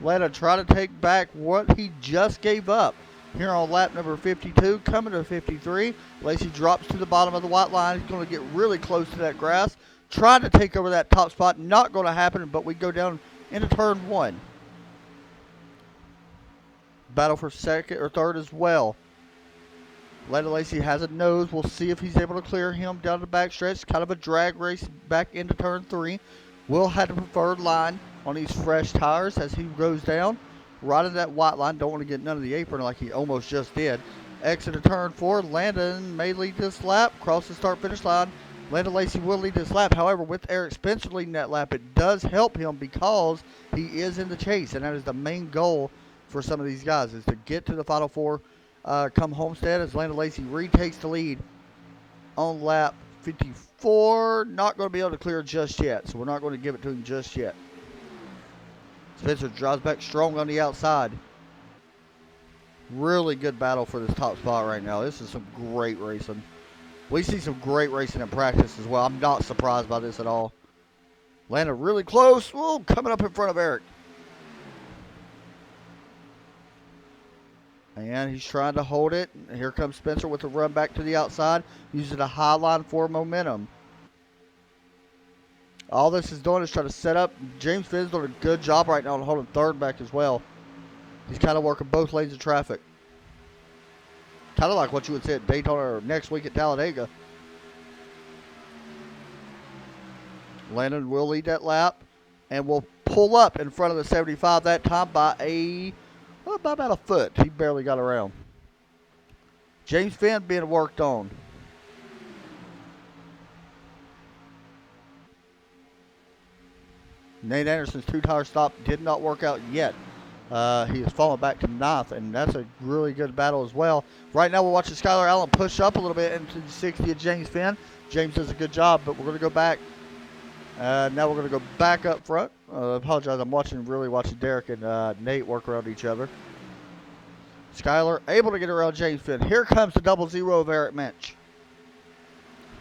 Speaker 4: Landon trying to take back what he just gave up here on lap number 52. Coming to 53. Lacey drops to the bottom of the white line. He's going to get really close to that grass. Trying to take over that top spot. Not going to happen, but we go down into turn 1. Battle for second or third as well. Landon Lacey has a nose. We'll see if he's able to clear him down the back stretch. Kind of a drag race back into turn 3. Will have the preferred line on these fresh tires as he goes down. Right in that white line. Don't want to get none of the apron like he almost just did. Exit of turn 4. Landon may lead this lap. Cross the start-finish line. Landon Lacey will lead this lap. However, with Eric Spencer leading that lap, it does help him because he is in the chase. And that is the main goal for some of these guys, is to get to the Final Four come Homestead, as Landon Lacey retakes the lead on lap 54. Not going to be able to clear just yet, so we're not going to give it to him just yet. Spencer drives back strong on the outside. Really good battle for this top spot right now. This is some great racing. We see some great racing in practice as well. I'm not surprised by this at all. Landon really close. Whoa, coming up in front of Eric. And he's trying to hold it. Here comes Spencer with a run back to the outside, using a high line for momentum. All this is doing is trying to set up. James Finn's doing a good job right now on holding third back as well. He's kind of working both lanes of traffic. Kind of like what you would say at Daytona or next week at Talladega. Landon will lead that lap and will pull up in front of the 75 that time by about a foot. He barely got around. James Finn being worked on. Nate Anderson's 2-tire stop did not work out yet. He has fallen back to 9th, and that's a really good battle as well. Right now, we're watching Skylar Allen push up a little bit into the 60 of James Finn. James does a good job, but we're going to go back. Now we're going to go back up front. I apologize. I'm really watching Derek and Nate work around each other. Skylar able to get around James Finn. Here comes the 0-0 of Eric Minch.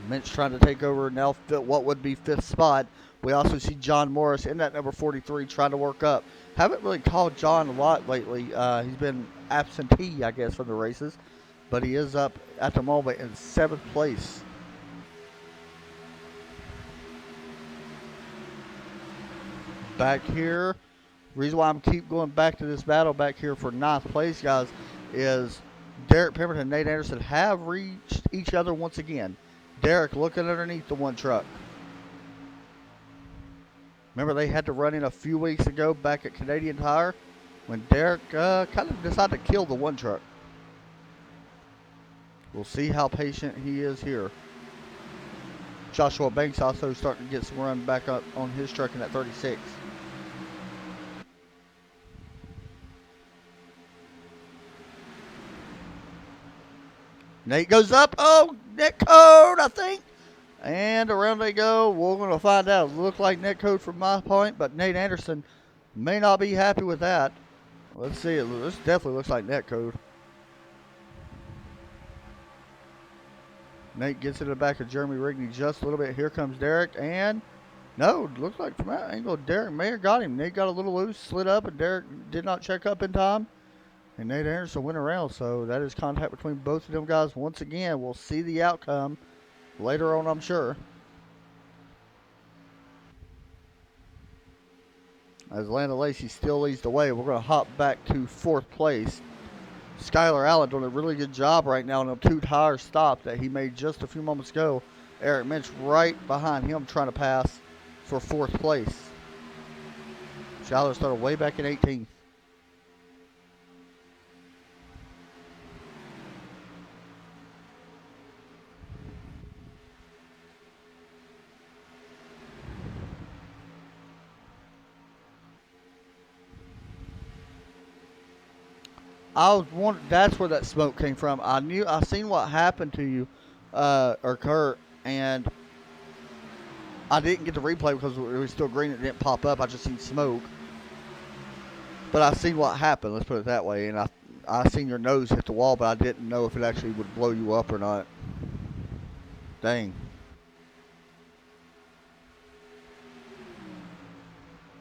Speaker 4: Minch trying to take over now what would be 5th spot. We also see John Morris in that number 43 trying to work up. Haven't really called John a lot lately. He's been absentee, I guess, from the races. But he is up at the moment in 7th place. Back here, reason why I'm keep going back to this battle back here for 9th place, guys, is Derek Pemberton and Nate Anderson have reached each other once again. Derek looking underneath the one truck. Remember, they had to run in a few weeks ago back at Canadian Tire when Derek kind of decided to kill the one truck. We'll see how patient he is here. Joshua Banks also starting to get some run back up on his truck in that 36. Nate goes up. Oh, net code, I think. And around they go. We're going to find out. It looks like net code from my point, but Nate Anderson may not be happy with that. Let's see. This definitely looks like net code. Nate gets in the back of Jeremy Rigney just a little bit. Here comes Derek. And no, looks like from that angle, Derek may have got him. Nate got a little loose, slid up, and Derek did not check up in time. And Nate Anderson went around, so that is contact between both of them guys. Once again, we'll see the outcome later on, I'm sure. As Landa Lacey still leads the way, we're going to hop back to 4th place. Skylar Allen doing a really good job right now on a 2-tire stop that he made just a few moments ago. Eric Minch right behind him trying to pass for 4th place. Skylar started way back in 18th. That's where that smoke came from. I seen what happened to you, or Kurt, and I didn't get the replay because it was still green. It didn't pop up. I just seen smoke. But I seen what happened. Let's put it that way. And I seen your nose hit the wall, but I didn't know if it actually would blow you up or not. Dang.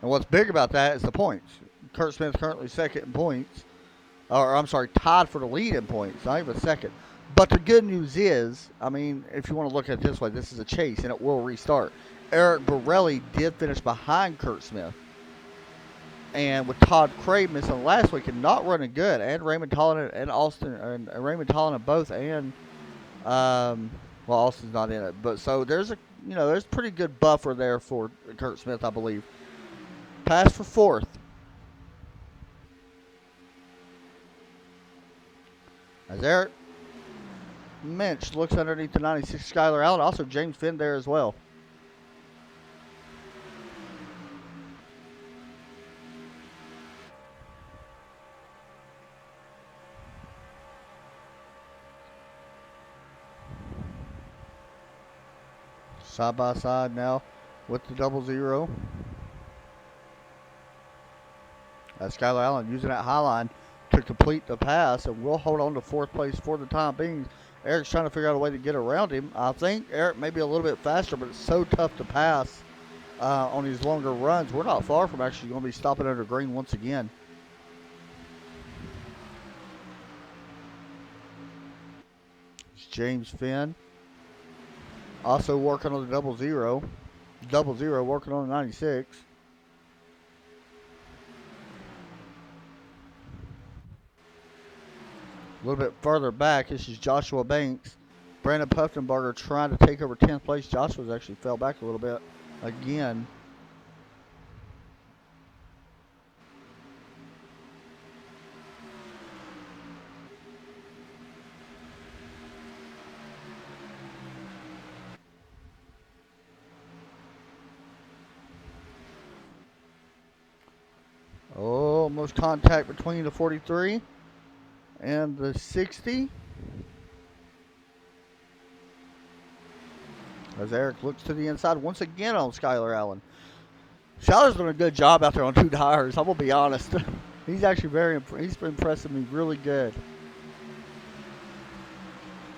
Speaker 4: And what's big about that is the points. Kurt Smith's currently 2nd in points. Or, I'm sorry, tied for the lead in points. Not even 2nd. But the good news is, I mean, if you want to look at it this way, this is a chase, and it will restart. Eric Borelli did finish behind Kurt Smith. And with Todd Cray missing last week and not running good, and Raymond Tollin and Austin, and Raymond Tollin both, and, well, Austin's not in it. But so there's there's pretty good buffer there for Kurt Smith, I believe. Pass for 4th. As Eric Minch looks underneath the 96 Skylar Allen. Also James Finn there as well. Side by side now with the 0-0. As Skylar Allen using that high line to complete the pass, and we'll hold on to 4th place for the time being. Eric's trying to figure out a way to get around him. I think Eric may be a little bit faster, but it's so tough to pass on these longer runs. We're not far from actually going to be stopping under green once again. It's James Finn also working on the 0-0. 0-0 working on the 96. A little bit further back, this is Joshua Banks. Brandon Puffenbarger trying to take over 10th place. Joshua's actually fell back a little bit again. most contact between the 43 and the 60. As Eric looks to the inside once again on Skylar Allen. Skylar's doing a good job out there on 2 tires. I'm going to be honest. He's actually he's been impressing me really good.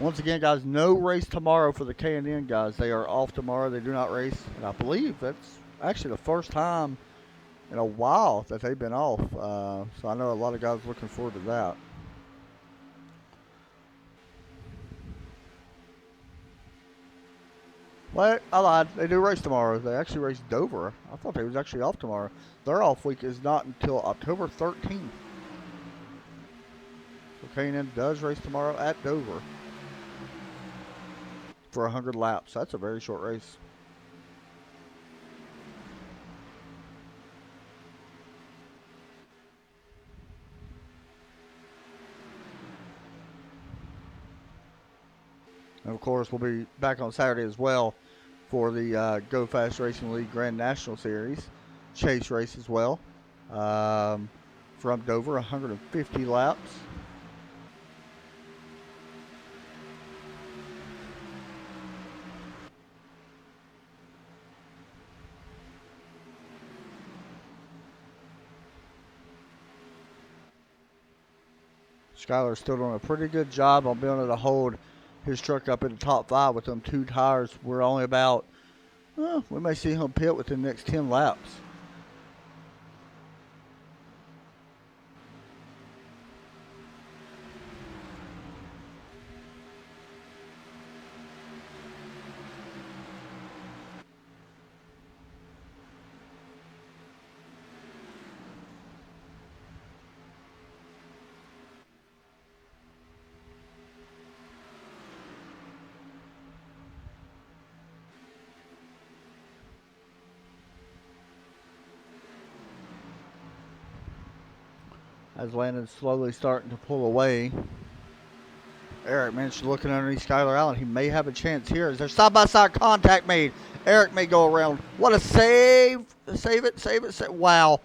Speaker 4: Once again, guys, no race tomorrow for the K&N guys. They are off tomorrow. They do not race. And I believe that's actually the first time in a while that they've been off. So I know a lot of guys looking forward to that. Well, I lied. They do race tomorrow. They actually race Dover. I thought they was actually off tomorrow. Their off week is not until October 13th. So K&N does race tomorrow at Dover for 100 laps. That's a very short race. And of course, we'll be back on Saturday as well for the Go Fast Racing League Grand National Series chase race as well. From Dover, 150 laps. Skylar's still doing a pretty good job on being able to hold his truck up in the top 5 with them 2 tires. We're only about, we may see him pit within the next 10 laps. As Landon's slowly starting to pull away. Eric managed looking underneath Skylar Allen. He may have a chance here. Is there side-by-side contact made? Eric may go around. What a save. Save it, save it, save it. Wow.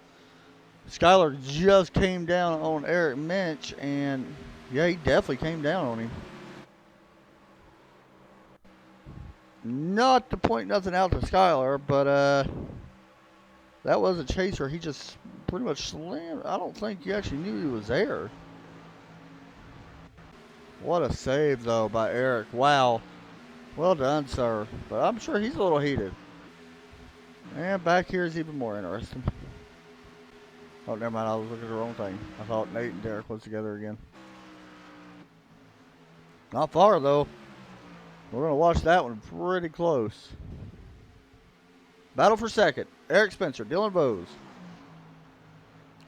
Speaker 4: Skylar just came down on Eric Minch, and yeah, he definitely came down on him. Not to point nothing out to Skylar, but that was a chaser. He just pretty much slammed. I don't think he actually knew he was there. What a save, though, by Eric. Wow. Well done, sir. But I'm sure he's a little heated. And back here is even more interesting. Oh, never mind. I was looking at the wrong thing. I thought Nate and Derek was together again. Not far, though. We're going to watch that one pretty close. Battle for second. Eric Spencer, Dylan Bowes.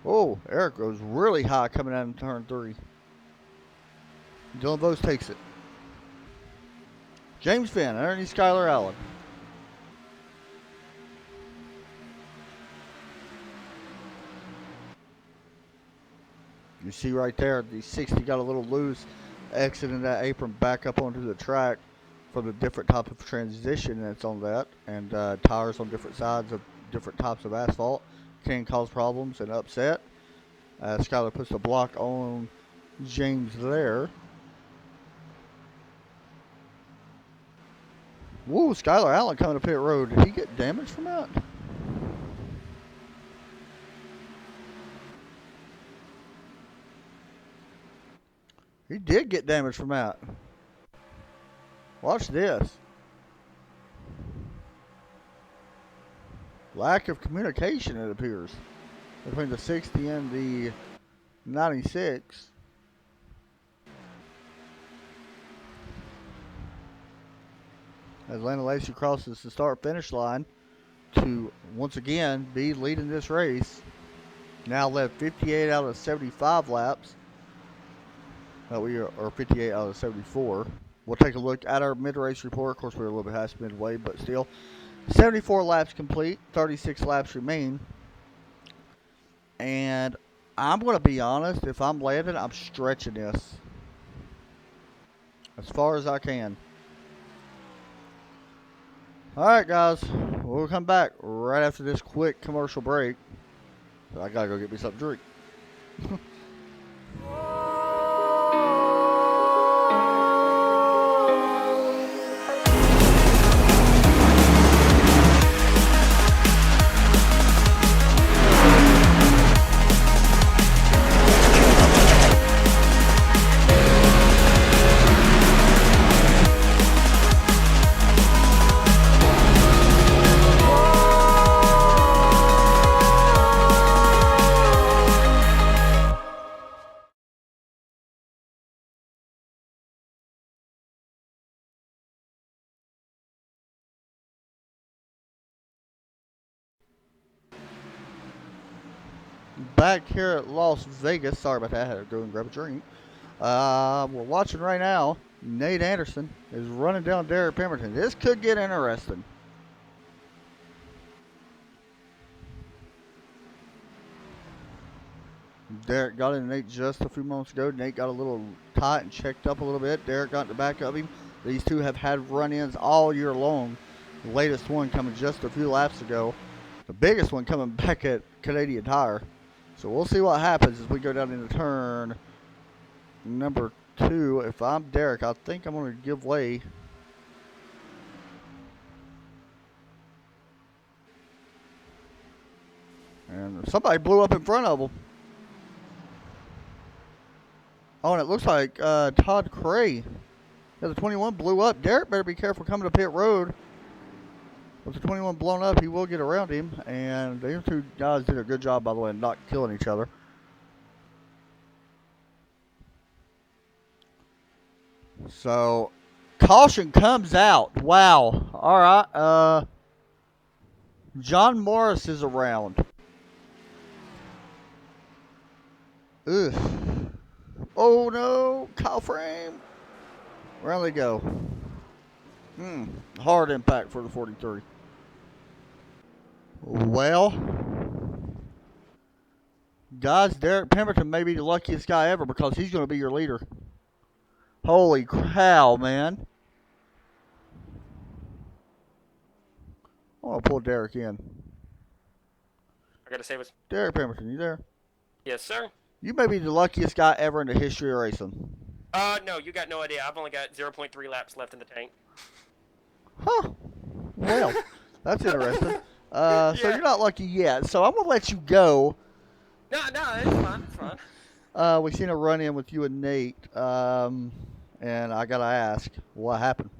Speaker 4: Oh, Eric goes really high coming out in turn 3. Dylan Bowes takes it. James Finn, underneath Skylar Allen. You see right there, the 60 got a little loose, exiting that apron back up onto the track for the different type of transition that's on that, and tires on different sides of different types of asphalt can cause problems and upset. Skylar puts the block on James there. Woo, Skylar Allen coming to pit road. Did he get damaged from that? He did get damaged from that. Watch this. Lack of communication, it appears, between the 60 and the 96. As Landon Lacey crosses the start-finish line to once again be leading this race. Now led 58 out of 75 laps. Or 58 out of 74. We'll take a look at our mid-race report. Of course, we're a little bit past midway, but still. 74 laps complete, 36 laps remain. And I'm going to be honest, if I'm Landon, I'm stretching this as far as I can. All right, guys, we'll come back right after this quick commercial break. So I got to go get me something to drink. Back here at Las Vegas. Sorry about that. I had to go and grab a drink. We're watching right now. Nate Anderson is running down Derek Pemberton. This could get interesting. Derek got in Nate just a few moments ago. Nate got a little tight and checked up a little bit. Derek got in the back of him. These two have had run-ins all year long. The latest one coming just a few laps ago. The biggest one coming back at Canadian Tire. So we'll see what happens as we go down into turn number 2. If I'm Derek, I think I'm going to give way. And somebody blew up in front of him. Oh, and it looks like Todd Cray. Yeah, the 21 blew up. Derek better be careful coming to pit road. With the 21 blown up, he will get around him. And these two guys did a good job, by the way, of not killing each other. So, caution comes out. Wow. All right. John Morris is around. Ugh. Oh, no. Kyle Frame. Where'd they go? Hard impact for the 43. Well, guys, Derek Pemberton may be the luckiest guy ever because he's going to be your leader. Holy cow, man. I want to pull Derek in.
Speaker 8: I gotta say what's...
Speaker 4: Derek Pemberton, you there?
Speaker 8: Yes, sir.
Speaker 4: You may be the luckiest guy ever in the history of racing.
Speaker 8: No, you got no idea. I've only got 0.3 laps left in the tank.
Speaker 4: Huh. Well, that's interesting. So you're not lucky yet. So I'm going to let you go.
Speaker 8: No, it's fine. It's fine.
Speaker 4: We seen a run-in with you and Nate. And I got to ask, what happened?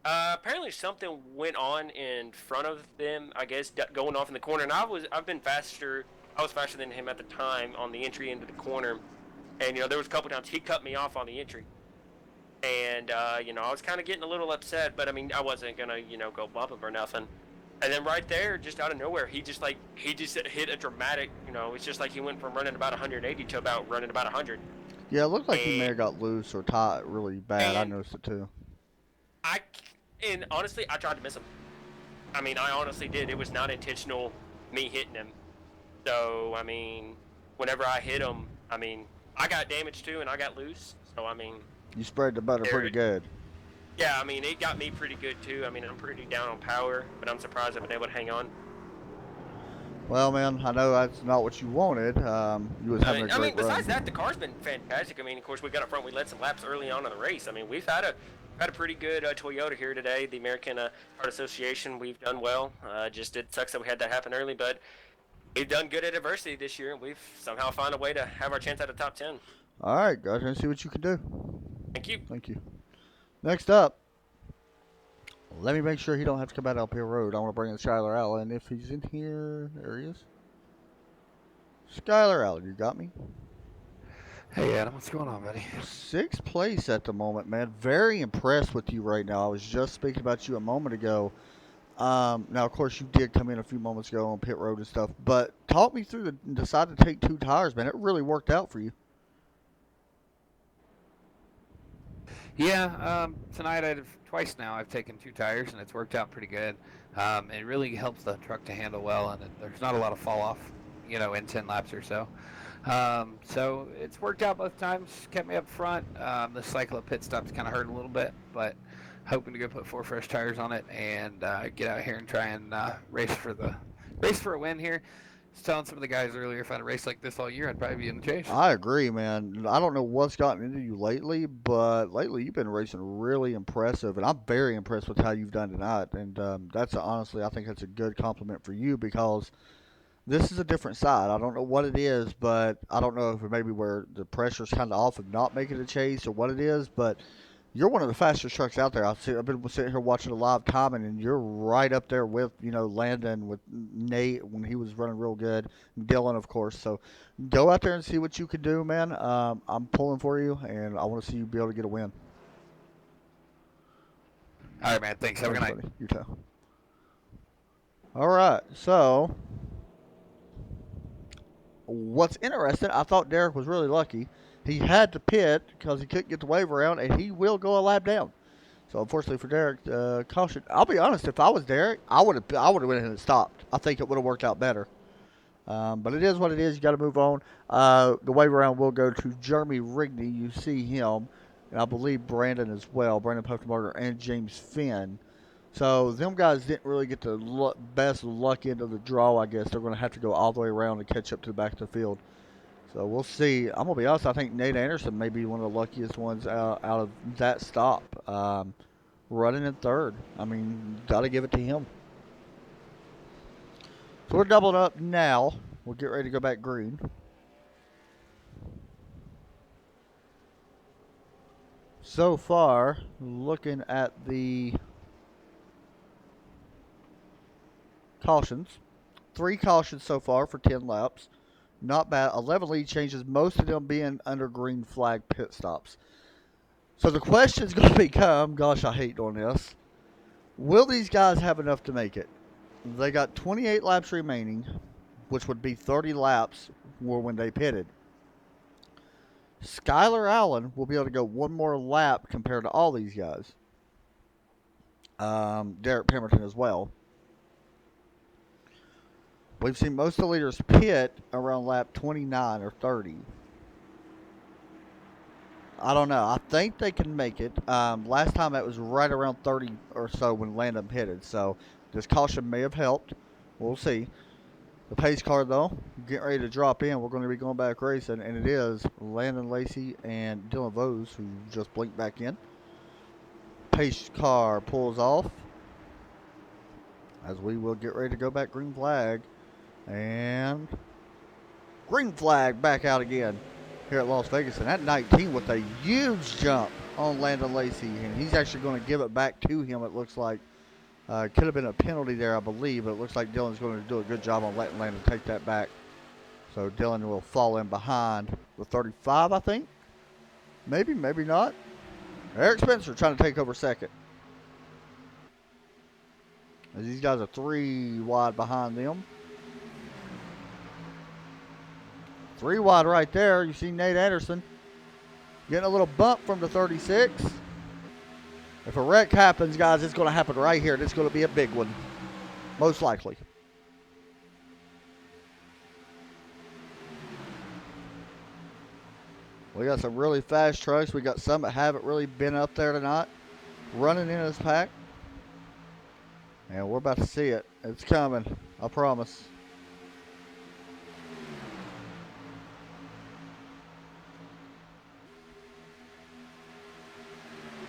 Speaker 8: Apparently something went on in front of them, I guess, going off in the corner. And I was faster than him at the time on the entry into the corner. And, there was a couple times he cut me off on the entry. And, I was kind of getting a little upset, but, I wasn't going to, go bump him or nothing. And then right there, just out of nowhere, he just hit a dramatic, it's just like he went from running about 180 to about running about 100.
Speaker 4: Yeah, it looked like he may have got loose or tight really bad. I noticed it, too.
Speaker 8: And honestly, I tried to miss him. I honestly did. It was not intentional, me hitting him. So, whenever I hit him, I got damaged too, and I got loose. So,
Speaker 4: you spread the butter pretty good.
Speaker 8: Yeah, it got me pretty good too. I'm pretty down on power, but I'm surprised I've been able to hang on.
Speaker 4: Well, man, I know that's not what you wanted. You was having a great run.
Speaker 8: Besides that, the car's been fantastic. Of course, we got up front. We led some laps early on in the race. We've had a pretty good Toyota here today. The American Heart Association, we've done well. It sucks that we had that happen early, but we've done good at adversity this year. We've somehow found a way to have our chance at the top 10.
Speaker 4: All right, guys, let's see what you can do.
Speaker 8: Thank you.
Speaker 4: Thank you. Next up, let me make sure he don't have to come out uphill road. I want to bring in Skylar Allen. If he's in here, there he is. Skylar Allen, you got me?
Speaker 9: Hey, Adam, what's going on, buddy?
Speaker 4: 6th place at the moment, man. Very impressed with you right now. I was just speaking about you a moment ago. Now, of course, you did come in a few moments ago on pit road and stuff, but talk me through decide to take 2 tires, man. It really worked out for you.
Speaker 9: Yeah, tonight twice now I've taken 2 tires, and it's worked out pretty good. It really helps the truck to handle well, and there's not a lot of fall off, in 10 laps or so. So it's worked out both times, kept me up front. The cycle of pit stops kind of hurt a little bit, but hoping to go put 4 fresh tires on it and get out here and try and race for a win here. was telling some of the guys earlier, if I'd raced like this all year, I'd probably be in the chase.
Speaker 4: I agree, man. I don't know what's gotten into you lately, but lately you've been racing really impressive, and I'm very impressed with how you've done tonight. And that's honestly, I think that's a good compliment for you because this is a different side. I don't know what it is, but I don't know if it maybe where the pressure's kind of off of not making a chase or what it is, but you're one of the fastest trucks out there. I've been sitting here watching a live timing, and you're right up there with, Landon, with Nate when he was running real good, Dylan, of course. So go out there and see what you can do, man. I'm pulling for you, and I want to see you be able to get a win.
Speaker 9: All right, man. Thanks. Have a good night.
Speaker 4: Buddy. You too. All right. So what's interesting, I thought Derek was really lucky. He had to pit because he couldn't get the wave around, and he will go a lap down. So unfortunately for Derek, caution. I'll be honest, if I was Derek, I would have went ahead and stopped. I think it would have worked out better. But it is what it is. You got to move on. The wave around will go to Jeremy Rigney. You see him, and I believe Brandon as well. Brandon Puffenbarger and James Finn. So them guys didn't really get the best luck end of the draw, I guess. They're going to have to go all the way around and catch up to the back of the field. So we'll see. I'm going to be honest, I think Nate Anderson may be one of the luckiest ones out of that stop. Running in third. I mean, got to give it to him. So we're doubling up now. We'll get ready to go back green. So far, looking at the cautions. 3 cautions so far for 10 laps. Not bad. 11 lead changes, most of them being under green flag pit stops. So the question's going to become, gosh, I hate doing this. Will these guys have enough to make it? They got 28 laps remaining, which would be 30 laps when they pitted. Skylar Allen will be able to go one more lap compared to all these guys. Derek Pemberton as well. We've seen most of the leaders pit around lap 29 or 30. I don't know. I think they can make it. Last time it was right around 30 or so when Landon pitted. So this caution may have helped. We'll see. The pace car, though, getting ready to drop in. We're going to be going back racing, and it is Landon Lacey and Dylan Vose who just blinked back in. Pace car pulls off as we will get ready to go back green flag. And green flag back out again here at Las Vegas. And that 19 with a huge jump on Landon Lacey. And he's actually going to give it back to him, it looks like. Could have been a penalty there, I believe. But it looks like Dylan's going to do a good job on letting Landon take that back. So Dylan will fall in behind the 35, I think. Maybe, maybe not. Eric Spencer trying to take over second. As these guys are 3 wide behind them. 3 wide right there. You see Nate Anderson getting a little bump from the 36. If a wreck happens, guys, it's going to happen right here. It's going to be a big one. Most likely. We got some really fast trucks. We got some that haven't really been up there tonight. Running in this pack. And we're about to see it. It's coming. I promise.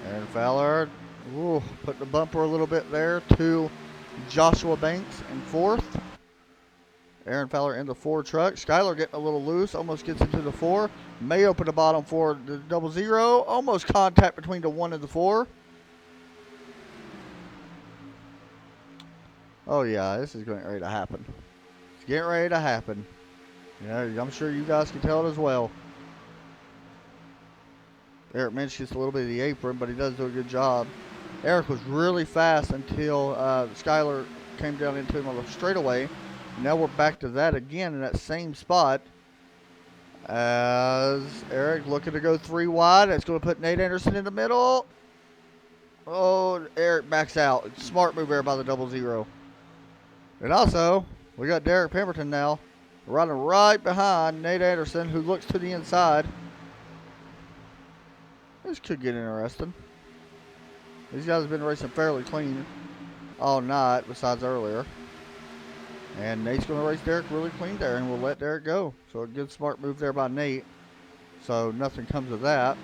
Speaker 4: Aaron Fowler, putting the bumper a little bit there to Joshua Banks in 4th. Aaron Fowler in the 4 truck. Skylar getting a little loose, almost gets into the 4. May open the bottom for the 00. Almost contact between the 1 and the 4. Oh yeah, this is getting ready to happen. It's getting ready to happen. Yeah, I'm sure you guys can tell it as well. Eric mentions a little bit of the apron, but he does do a good job. Eric was really fast until Skylar came down into him on the straightaway. Now we're back to that again in that same spot. As Eric looking to go 3 wide. That's going to put Nate Anderson in the middle. Oh, Eric backs out. Smart move there by the 00. And also, we got Derek Pemberton now running right behind Nate Anderson, who looks to the inside. This could get interesting. These guys have been racing fairly clean all night, besides earlier. And Nate's going to race Derek really clean there, and we'll let Derek go. So a good smart move there by Nate. So nothing comes of that.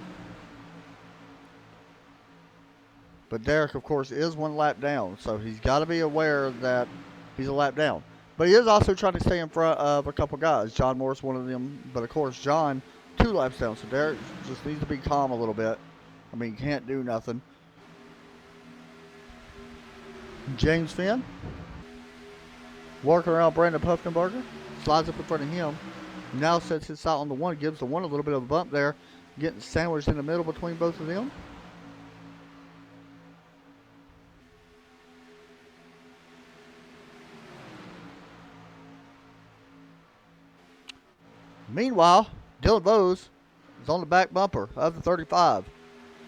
Speaker 4: But Derek, of course, is 1 lap down. So he's got to be aware that he's a lap down. But he is also trying to stay in front of a couple guys. John Morris, one of them. But, of course, John, 2 laps down. So Derek just needs to be calm a little bit. I mean, he can't do nothing. James Finn. Working around Brandon Puffenberger. Slides up in front of him. Now sets his sight on the 1. Gives the 1 a little bit of a bump there. Getting sandwiched in the middle between both of them. Meanwhile, Dylan Bose is on the back bumper of the 35.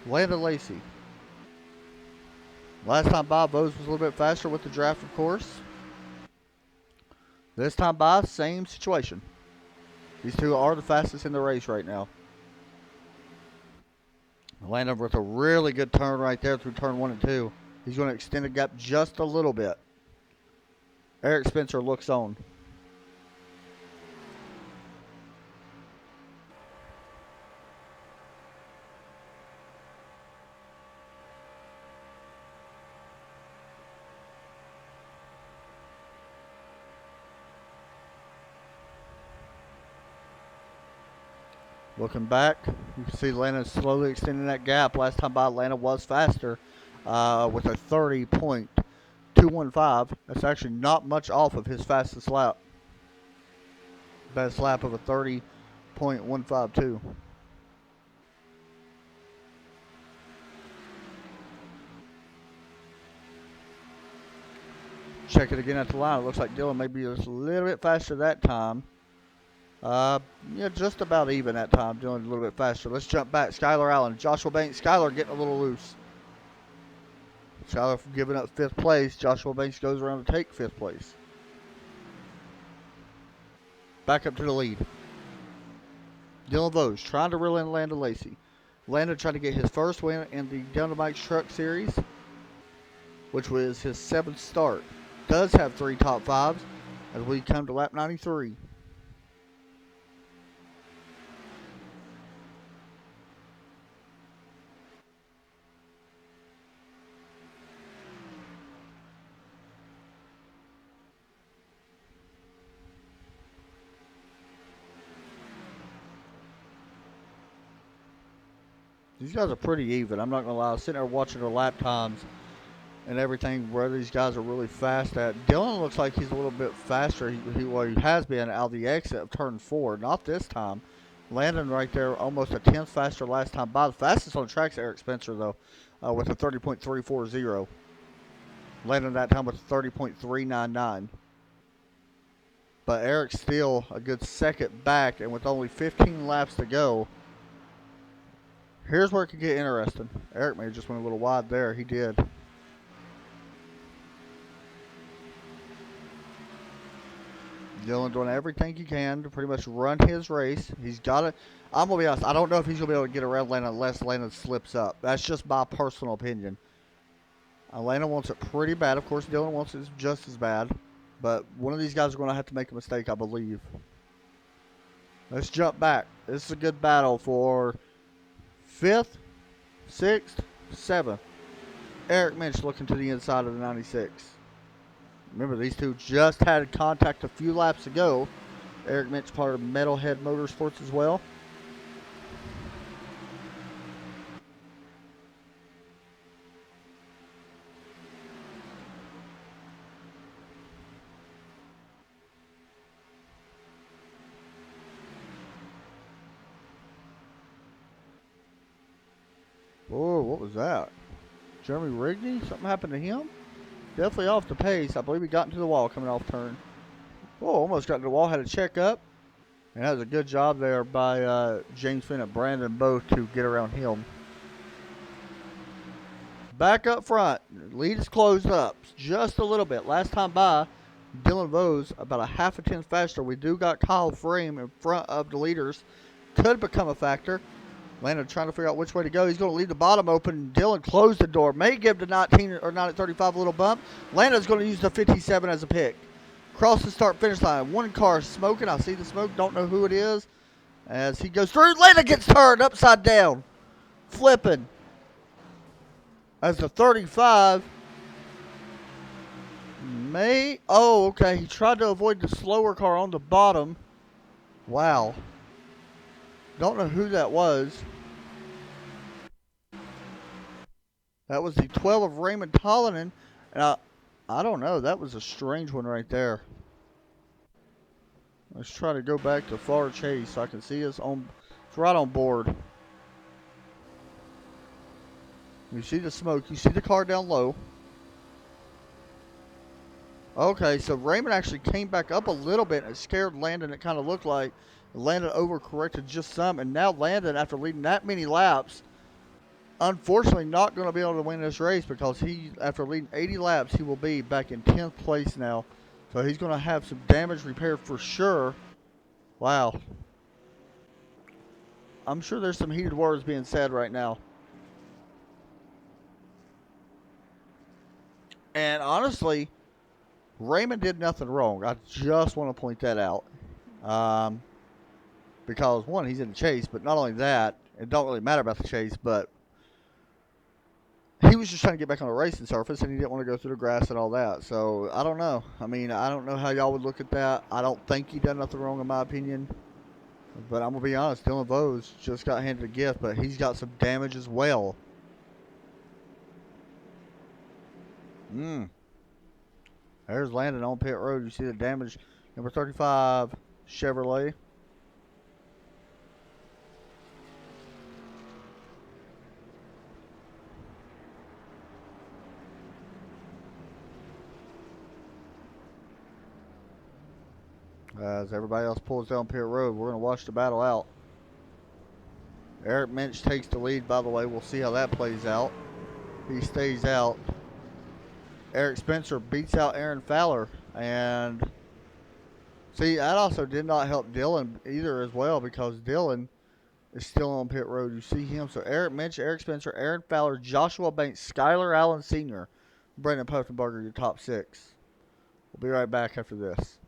Speaker 4: Landon Lacey. Last time by, Bose was a little bit faster with the draft, of course. This time by, same situation. These two are the fastest in the race right now. Landon with a really good turn right there through turn 1 and 2. He's going to extend the gap just a little bit. Eric Spencer looks on. Looking back, you can see Atlanta slowly extending that gap. Last time by, Atlanta was faster with a 30.215. That's actually not much off of his fastest lap. Best lap of a 30.152. Check it again at the line. It looks like Dylan may be just a little bit faster that time. Yeah, just about even that time, doing a little bit faster. Let's jump back. Skylar Allen, Joshua Banks. Skylar getting a little loose. Skylar giving up 5th place. Joshua Banks goes around to take 5th place. Back up to the lead. Dylan Vose trying to reel in Landon Lacey. Landon trying to get his first win in the Down to Mike's Truck Series, which was his 7th start. Does have 3 top 5s as we come to lap 93. These guys are pretty even. I'm not going to lie. I was sitting there watching their lap times and everything where these guys are really fast at. Dylan looks like he's a little bit faster. He has been out of the exit of turn 4. Not this time. Landon right there almost a 10th faster last time by. The fastest on the track's Eric Spencer, though, with a 30.340. Landon that time with a 30.399. But Eric's still a good second back, and with only 15 laps to go, here's where it could get interesting. Eric may have just went a little wide there. He did. Dylan doing everything he can to pretty much run his race. He's got it. I'm going to be honest. I don't know if he's going to be able to get around Landon unless Landon slips up. That's just my personal opinion. Landon wants it pretty bad. Of course, Dylan wants it just as bad. But one of these guys are going to have to make a mistake, I believe. Let's jump back. This is a good battle for 5th, 6th, 7th. Eric Minch looking to the inside of the 96. Remember, these two just had contact a few laps ago. Eric Minch part of Metalhead Motorsports as well. Oh, what was that? Jeremy Rigney? Something happened to him? Definitely off the pace. I believe he got into the wall coming off turn. Oh, almost got into the wall. Had to check up. And that was a good job there by James Finn and Brandon both to get around him. Back up front. Lead is closed up just a little bit. Last time by, Dylan Vose about a half a tenth faster. We do got Kyle Frame in front of the leaders. Could become a factor. Landon trying to figure out which way to go. He's going to leave the bottom open. Dylan closed the door. May give the 19 or 9 at 35 a little bump. Landon's going to use the 57 as a pick. Cross the start finish line. One car smoking. I see the smoke. Don't know who it is. As he goes through, Landon gets turned upside down. Flipping. As the 35 may. Oh, okay. He tried to avoid the slower car on the bottom. Wow. Don't know who that was. That was the 12 of Raymond Tollinen. And I don't know. That was a strange one right there. Let's try to go back to far chase so I can see us on. It's right on board. You see the smoke. You see the car down low. Okay, so Raymond actually came back up a little bit. It scared Landon, it kind of looked like. Landon overcorrected just some. And now Landon, after leading that many laps, unfortunately not going to be able to win this race because he, after leading 80 laps, he will be back in 10th place now. So he's going to have some damage repaired for sure. Wow. I'm sure there's some heated words being said right now. And honestly, Raymond did nothing wrong. I just want to point that out. Because, one, he's in the chase, but not only that, it don't really matter about the chase, but he was just trying to get back on a racing surface, and he didn't want to go through the grass and all that. So, I don't know. I mean, I don't know how y'all would look at that. I don't think he done nothing wrong, in my opinion. But I'm going to be honest, Dylan Vose just got handed a gift, but he's got some damage as well. There's Landon on pit road. You see the damage. Number 35, Chevrolet. As everybody else pulls down pit road, we're going to watch the battle out. Eric Minch takes the lead, by the way. We'll see how that plays out. He stays out. Eric Spencer beats out Aaron Fowler. And see, that also did not help Dylan either as well because Dylan is still on pit road. You see him. So Eric Minch, Eric Spencer, Aaron Fowler, Joshua Banks, Skylar Allen Sr., Brendan Puffenberger, your top six. We'll be right back after this.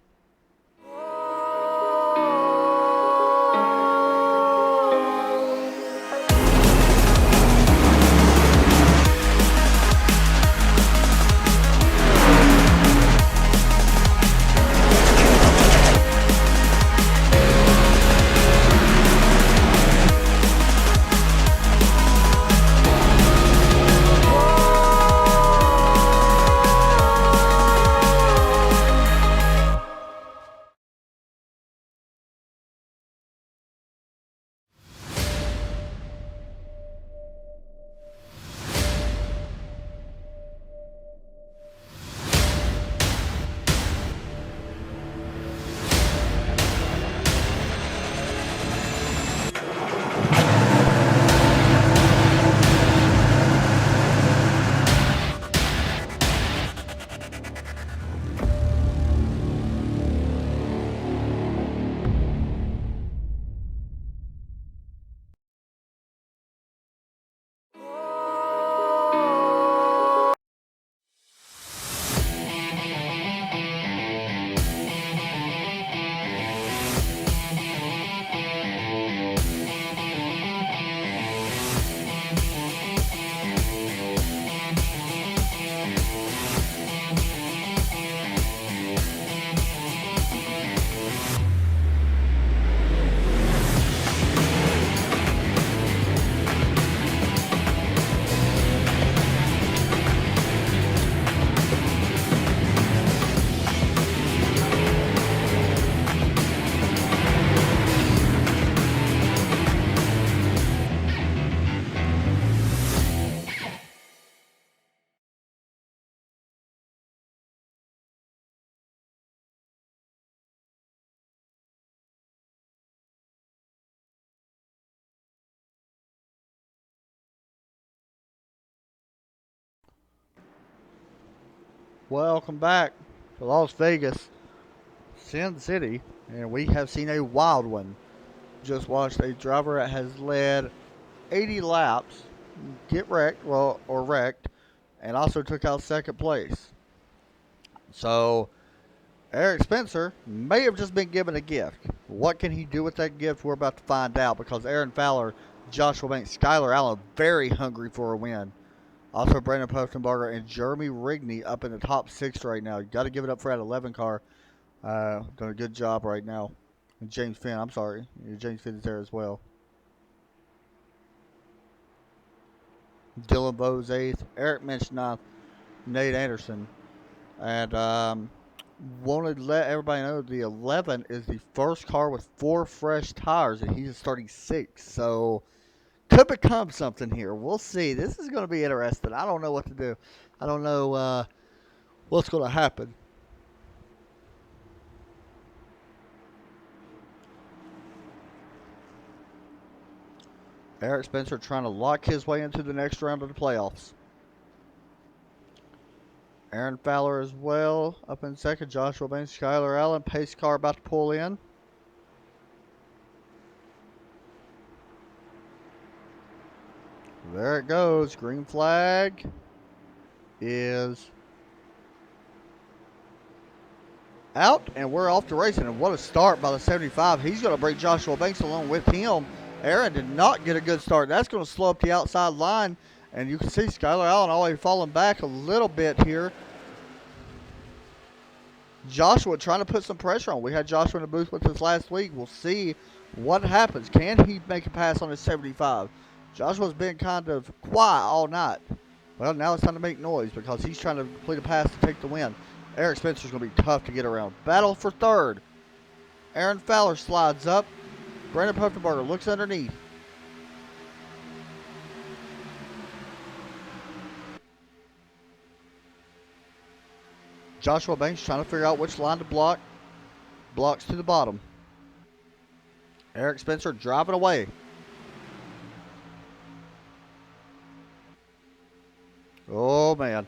Speaker 4: Welcome back to Las Vegas, Sin City, and we have seen a wild one. Just watched a driver that has led 80 laps get wrecked, or wrecked, and also took out second place. So Eric Spencer may have just been given a gift. What can he do with that gift? We're about to find out because Aaron Fowler, Joshua Banks, Skylar Allen, very hungry for a win. Also, Brandon Puffenbarger and Jeremy Rigney up in the top 6 right now. You got to give it up for that 11 car. Doing a good job right now. And James Finn, I'm sorry. James Finn is there as well. Dylan Bowes 8th. Eric Minch 9th. Nate Anderson. And wanted to let everybody know the 11 is the first car with 4 fresh tires, and he's starting 6. So could become something here. We'll see. This is going to be interesting. I don't know what to do. I don't know what's going to happen. Eric Spencer trying to lock his way into the next round of the playoffs. Aaron Fowler as well up in second. Joshua Banks, Skylar Allen. Pace car about to pull in. There it goes. Green flag is out, and we're off to racing. And what a start by the 75. He's going to break Joshua Banks along with him. Aaron did not get a good start. That's going to slow up the outside line. And you can see Skylar Allen already falling back a little bit here. Joshua trying to put some pressure on. We had Joshua in the booth with us last week. We'll see what happens. Can he make a pass on his 75? Joshua's been kind of quiet all night. Well, now it's time to make noise because he's trying to complete a pass to take the win. Eric Spencer's going to be tough to get around. Battle for third. Aaron Fowler slides up. Brandon Puffenbarger looks underneath. Joshua Banks trying to figure out which line to block. Blocks to the bottom. Eric Spencer driving away. Oh, man.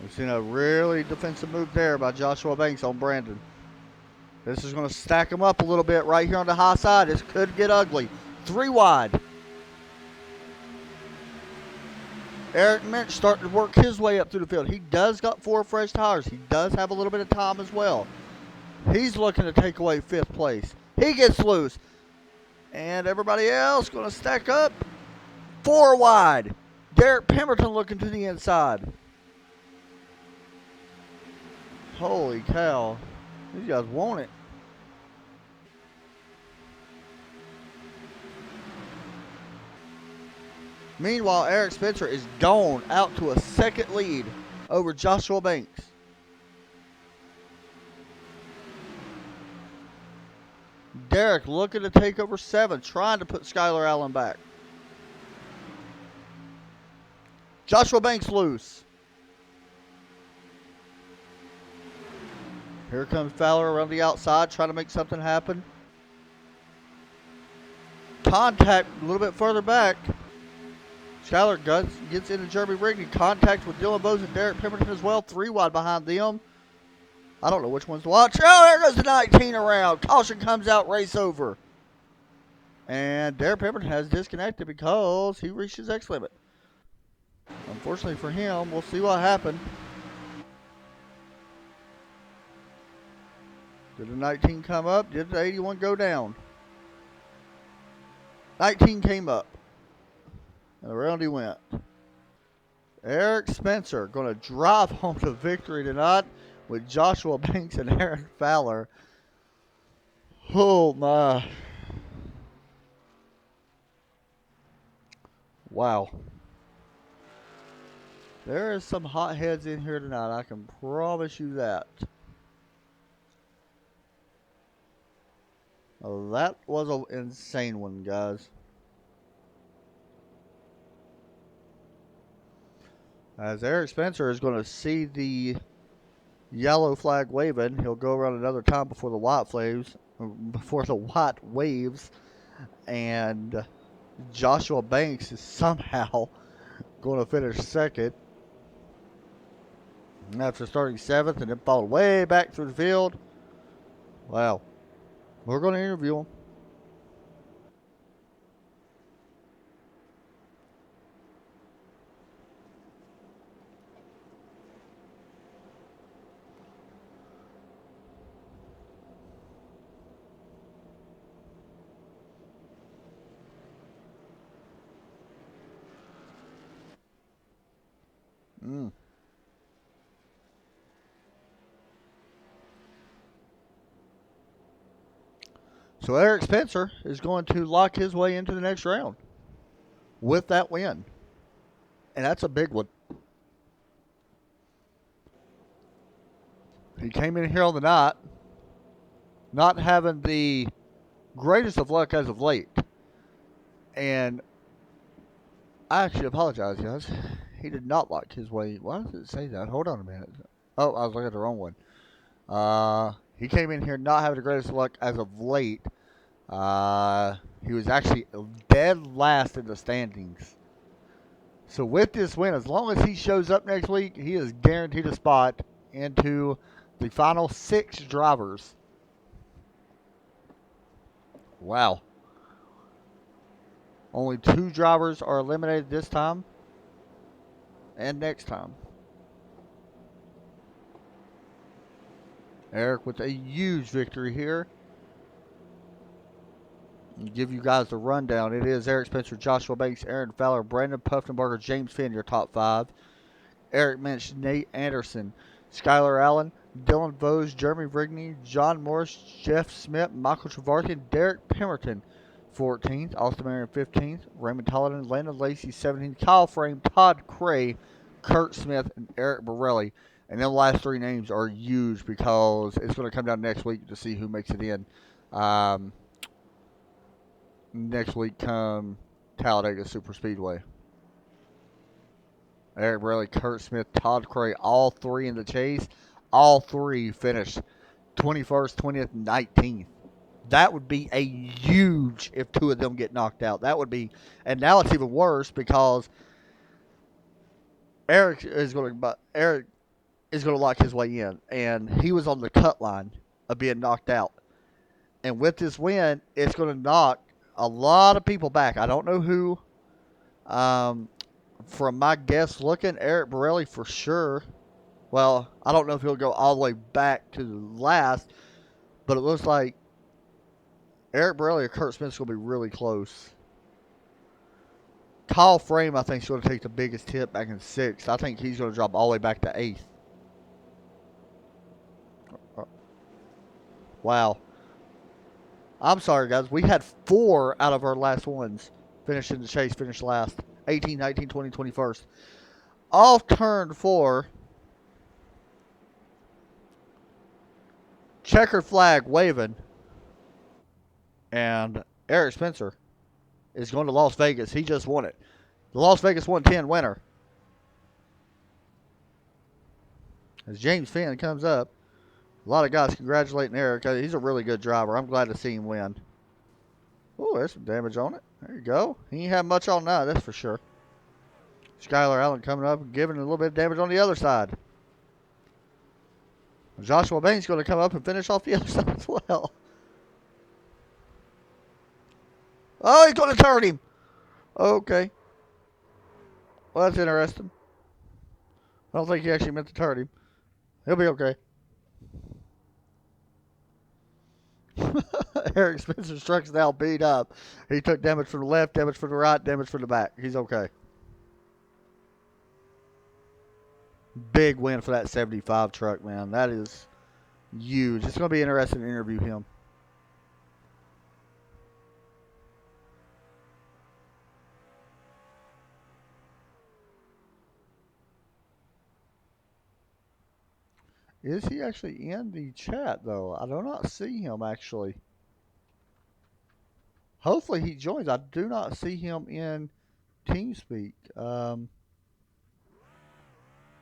Speaker 4: We've seen a really defensive move there by Joshua Banks on Brandon. This is going to stack him up a little bit right here on the high side. This could get ugly. 3 wide. Eric Minch starting to work his way up through the field. He does got 4 fresh tires. He does have a little bit of time as well. He's looking to take away 5th place. He gets loose. And everybody else going to stack up. 4 wide. Derek Pemberton looking to the inside. Holy cow. These guys want it. Meanwhile, Eric Spencer is gone out to a second lead over Joshua Banks. Derek looking to take over 7, trying to put Skylar Allen back. Joshua Banks loose. Here comes Fowler around the outside, trying to make something happen. Contact a little bit further back. Skylar gets into Jeremy Rigney. Contact with Dylan Bowes and Derek Pemberton as well. 3 wide behind them. I don't know which ones to watch. Oh, there goes the 19 around. Caution comes out, race over. And Derek Pemberton has disconnected because he reached his X limit. Unfortunately for him, we'll see what happened. Did the 19 come up? Did the 81 go down? 19 came up. And around he went. Eric Spencer going to drive home to victory tonight with Joshua Banks and Aaron Fowler. Oh, my. Wow. There is some hot heads in here tonight. I can promise you that. Well, that was an insane one, guys. As Eric Spencer is going to see the yellow flag waving, he'll go around another time before the white waves, and Joshua Banks is somehow going to finish second after starting 7th and then followed way back through the field. Wow. We're going to interview him. So Eric Spencer is going to lock his way into the next round with that win. And that's a big one. He came in here on the night not having the greatest of luck as of late. And I actually apologize, guys. He did not lock his way. Why does it say that? Hold on a minute. Oh, I was looking at the wrong one. He came in here not having the greatest of luck as of late. He was actually dead last in the standings. So with this win, as long as he shows up next week, he is guaranteed a spot into the final 6 drivers. Wow. Only 2 drivers are eliminated this time and next time. Eric with a huge victory here. I'll give you guys the rundown. It is Eric Spencer, Joshua Banks, Aaron Fowler, Brandon Puffenberger, James Finn, your top 5. Eric Minch, Nate Anderson, Skylar Allen, Dylan Vose, Jeremy Rigney, John Morris, Jeff Smith, Michael Trevarthian, Derek Pemberton, 14th, Austin Marion, 15th, Raymond Tollenden, Landon Lacey, 17th, Kyle Frame, Todd Cray, Kurt Smith, and Eric Borelli. And them last 3 names are huge because it's going to come down next week to see who makes it in. Next week come Talladega Super Speedway. Eric Borelli, Kurt Smith, Todd Cray, all 3 in the chase. All 3 finished 21st, 20th, and 19th. That would be a huge if 2 of them get knocked out. That would be, and now it's even worse because Eric is going to lock his way in, and he was on the cut line of being knocked out. And with this win, it's going to knock a lot of people back. I don't know who. From my guess looking, Eric Borelli for sure. Well, I don't know if he'll go all the way back to the last, but it looks like Eric Borelli or Kurt Smith's going to be really close. Kyle Frame, I think, is going to take the biggest hit back in 6th. I think he's going to drop all the way back to 8th. Wow. I'm sorry, guys. We had 4 out of our last ones finish in the chase, finish last. 18, 19, 20, 21st. Off turn 4. Checkered flag waving. And Eric Spencer is going to Las Vegas. He just won it. The Las Vegas 110 winner. As James Finn comes up. A lot of guys congratulating Eric. He's a really good driver. I'm glad to see him win. Oh, there's some damage on it. There you go. He ain't had much on that, that's for sure. Skylar Allen coming up and giving a little bit of damage on the other side. Joshua Bain's going to come up and finish off the other side as well. Oh, he's going to turn him. Okay. Well, that's interesting. I don't think he actually meant to turn him. He'll be okay. Eric Spencer's truck's now beat up. He took damage from the left, damage from the right, damage from the back. He's okay. Big win for that 75 truck, man. That is huge. It's going to be interesting to interview him. Is he actually in the chat, though? I do not see him, actually. Hopefully he joins. I do not see him in TeamSpeak.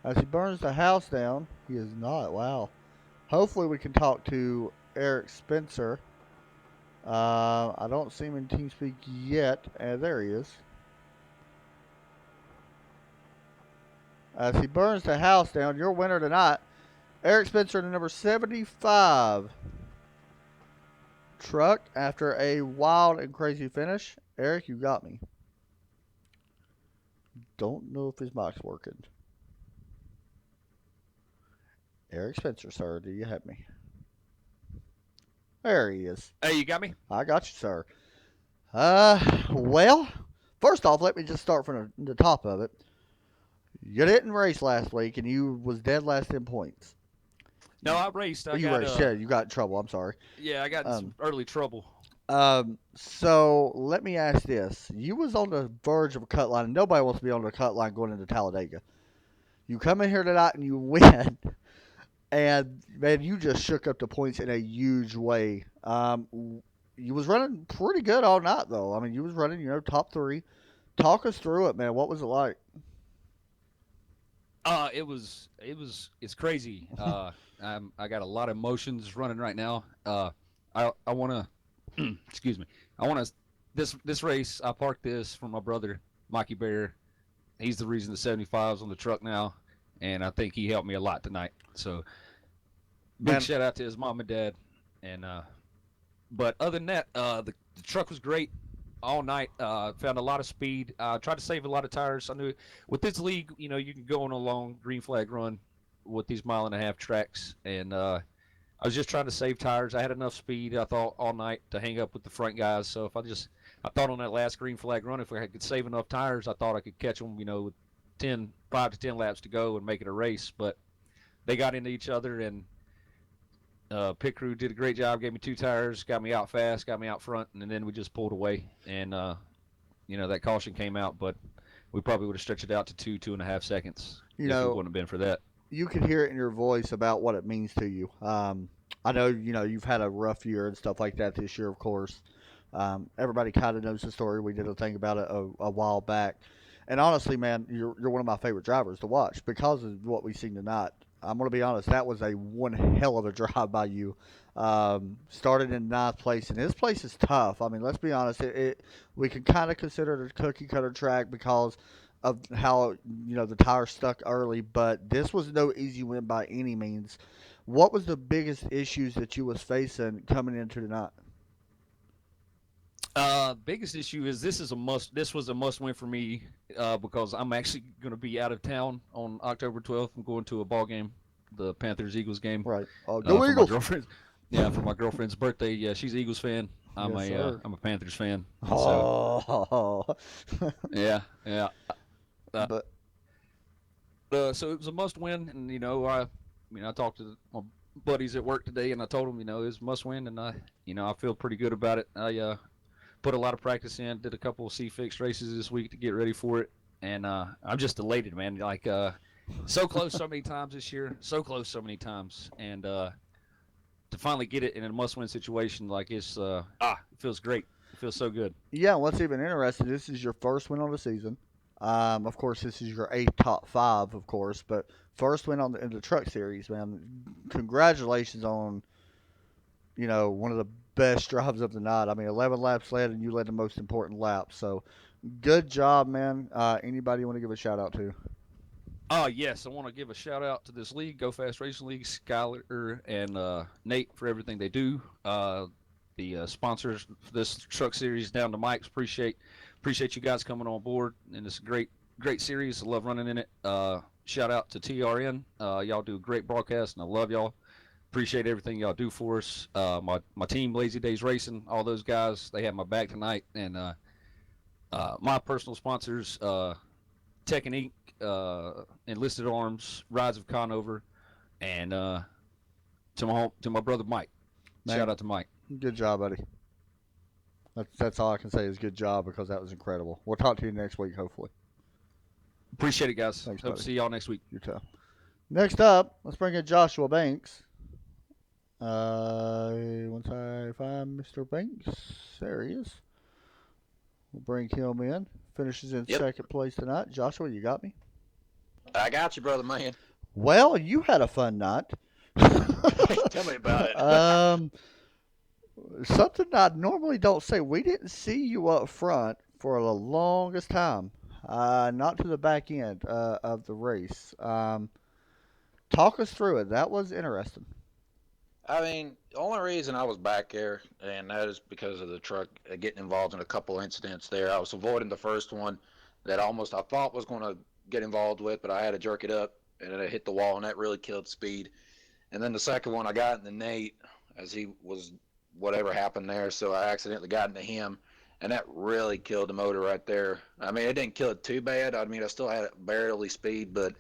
Speaker 4: As he burns the house down, he is not. Wow. Hopefully we can talk to Eric Spencer. I don't see him in TeamSpeak yet. There he is. As he burns the house down, your winner tonight, Eric Spencer, the number 75 truck, after a wild and crazy finish. Eric, you got me. Don't know if his mic's working. Eric Spencer, sir, do you have me? There he is.
Speaker 2: Hey, you got me?
Speaker 4: I got you, sir. Well, first off, let me just start from the top of it. You didn't race last week, and you was dead last in points.
Speaker 2: No, I raced.
Speaker 4: Yeah, you got in trouble. I'm sorry.
Speaker 2: Yeah, I got in some early trouble.
Speaker 4: So let me ask this: you was on the verge of a cut line, and nobody wants to be on the cut line going into Talladega. You come in here tonight and you win, and man, you just shook up the points in a huge way. You was running pretty good all night, though. I mean, you was running, top three. Talk us through it, man. What was it like?
Speaker 10: It's crazy. I got a lot of emotions running right now. I want to, excuse me. I want to, this race, I parked this for my brother, Mikey Bear. He's the reason the 75's on the truck now, and I think he helped me a lot tonight. So, big shout out to his mom and dad. And, but other than that, the truck was great all night. Found a lot of speed. Tried to save a lot of tires. I knew with this league, you can go on a long green flag run with these 1.5-mile tracks. And I was just trying to save tires. I had enough speed, I thought, all night to hang up with the front guys. So if I thought on that last green flag run, if I could save enough tires, I thought I could catch them, with 5 to 10 laps to go and make it a race. But they got into each other, and pit crew did a great job, gave me 2 tires, got me out fast, got me out front, and then we just pulled away. And, that caution came out, but we probably would have stretched it out to 2.5 seconds if it wouldn't have been for that.
Speaker 4: You could hear it in your voice about what it means to you. I know, you've had a rough year and stuff like that this year, of course. Everybody kind of knows the story. We did a thing about it a while back. And honestly, man, you're one of my favorite drivers to watch because of what we've seen tonight. I'm going to be honest, that was a one hell of a drive by you. Started in 9th place, and this place is tough. I mean, let's be honest, we can kind of consider it a cookie-cutter track because of how, the tires stuck early, but this was no easy win by any means. What was the biggest issues that you was facing coming into tonight?
Speaker 10: Biggest issue is this was a must win for me because I'm actually going to be out of town on October 12th. I'm going to a ball game, the Panthers-Eagles game.
Speaker 4: Right. Go Eagles!
Speaker 10: For my girlfriend's birthday. Yeah, she's an Eagles fan. I'm a Panthers fan.
Speaker 4: Oh.
Speaker 10: So, yeah.
Speaker 4: So
Speaker 10: it was a must win, and I talked to my buddies at work today, and I told them, it was a must win, and I feel pretty good about it. I put a lot of practice in, did a couple of C-Fix races this week to get ready for it, and I'm just elated, man. Like so close so many times this year, so close so many times, and to finally get it in a must-win situation, like it feels great. It feels so good.
Speaker 4: Yeah, what's even interesting, this is your first win on the season. Of course, this is your 8th top 5, of course, but first win in the truck series, man. Congratulations on, one of the best drives of the night. I mean, 11 laps led, and you led the most important lap. So, good job, man. Anybody you want to give a shout-out to?
Speaker 10: Yes, I want to give a shout-out to this league, Go Fast Racing League, Skyler and Nate for everything they do. The sponsors for this truck series, down to Mike's, appreciate you guys coming on board, and it's a great series. I love running in it. Shout out to TRN. Y'all do a great broadcast, and I love y'all. Appreciate everything y'all do for us. My team, Lazy Days Racing, all those guys, they have my back tonight. And my personal sponsors, Tech and Inc., Enlisted Arms, Rides of Conover, and to my brother Mike.
Speaker 4: Man,
Speaker 10: shout out to Mike.
Speaker 4: Good job, buddy. That's all I can say is good job because that was incredible. We'll talk to you next week, hopefully.
Speaker 10: Appreciate it, guys.
Speaker 4: Thanks,
Speaker 10: Hope
Speaker 4: buddy.
Speaker 10: to see y'all next week.
Speaker 4: You too. Next up, let's bring in Joshua Banks. Once I find Mr. Banks, there he is. We'll bring him in. Finishes in second place tonight. Joshua, you got me?
Speaker 11: I got you, brother, man.
Speaker 4: Well, you had a fun night.
Speaker 11: Tell me about it.
Speaker 4: Something I normally don't say. We didn't see you up front for the longest time. Not to the back end of the race. Talk us through it. That was interesting.
Speaker 11: I mean, the only reason I was back there, and that is because of the truck getting involved in a couple incidents there. I was avoiding the first one that I thought was going to get involved with, but I had to jerk it up, and then it hit the wall, and that really killed speed. And then the second one, I got into Nate as he was whatever happened there, so I accidentally got into him, and that really killed the motor right there. I mean, it didn't kill it too bad. I mean, I still had barely speed, but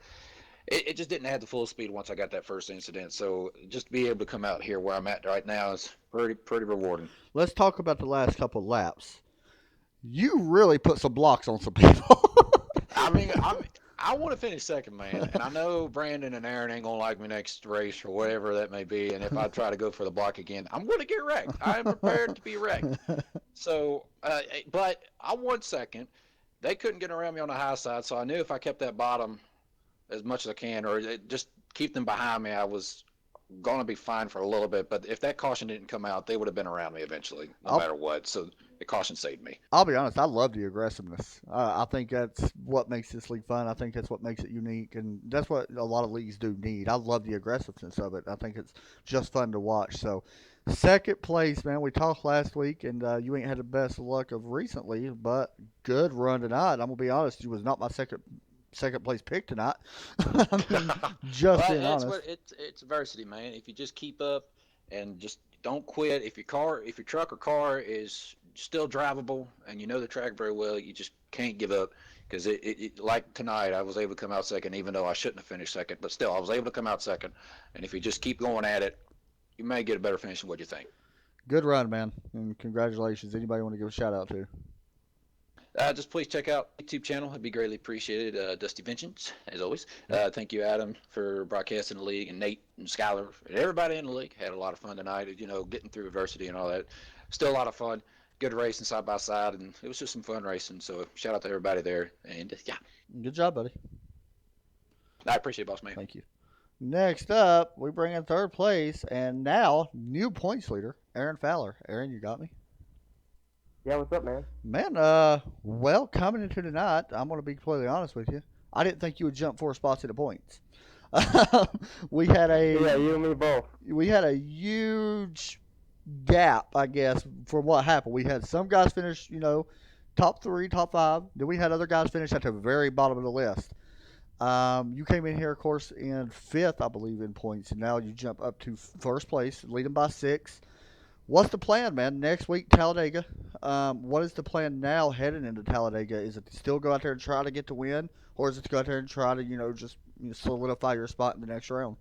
Speaker 11: it just didn't have the full speed once I got that first incident. So just to be able to come out here where I'm at right now is pretty rewarding.
Speaker 4: Let's talk about the last couple of laps. You really put some blocks on some people.
Speaker 11: I mean, I want to finish second, man, and I know Brandon and Aaron ain't gonna like me next race or whatever that may be. And if I try to go for the block again, I'm gonna get wrecked. I am prepared to be wrecked. So, but I won second. They couldn't get around me on the high side, so I knew if I kept that bottom as much as I can, or just keep them behind me, I was going to be fine for a little bit. But if that caution didn't come out, they would have been around me eventually, no matter what. So the caution saved me.
Speaker 4: I'll be honest, I love the aggressiveness. I think that's what makes this league fun. I think that's what makes it unique, and that's what a lot of leagues do need. I love the aggressiveness of it. I think it's just fun to watch. So, second place, man. We talked last week, and you ain't had the best luck of recently, but good run tonight. I'm gonna be honest, you was not my second place pick tonight. I mean, just being honest.
Speaker 11: It's adversity, man. If you just keep up and just don't quit. If your truck or car is still drivable and you know the track very well, you just can't give up. Because it like tonight, I was able to come out second, even though I shouldn't have finished second. But still, I was able to come out second. And if you just keep going at it, you may get a better finish than what you think.
Speaker 4: Good run, man, and congratulations. Anybody want to give a shout out to?
Speaker 11: Just please check out the YouTube channel. It'd be greatly appreciated. Dusty Vengeance, as always. Thank you, Adam, for broadcasting the league, and Nate and Skylar and everybody in the league. Had a lot of fun tonight, getting through adversity and all that. Still a lot of fun. Good racing side by side, and it was just some fun racing. So shout out to everybody there. And yeah.
Speaker 4: Good job, buddy.
Speaker 11: I appreciate it, boss man.
Speaker 4: Thank you. Next up, we bring in third place, and now new points leader, Aaron Fowler. Aaron, you got me?
Speaker 12: Yeah, what's up, man?
Speaker 4: Man, well, coming into tonight, I'm going to be completely honest with you. I didn't think you would jump 4 spots in the points. We had
Speaker 12: Yeah, you and me both.
Speaker 4: We had a huge gap, I guess, from what happened. We had some guys finish, top 3, top 5. Then we had other guys finish at the very bottom of the list. You came in here, of course, in 5th, I believe, in points, and now you jump up to first place, leading by 6. What's the plan, man? Next week, Talladega. What is the plan now heading into Talladega? Is it to still go out there and try to get the win, or is it to go out there and try to, just solidify your spot in the next round?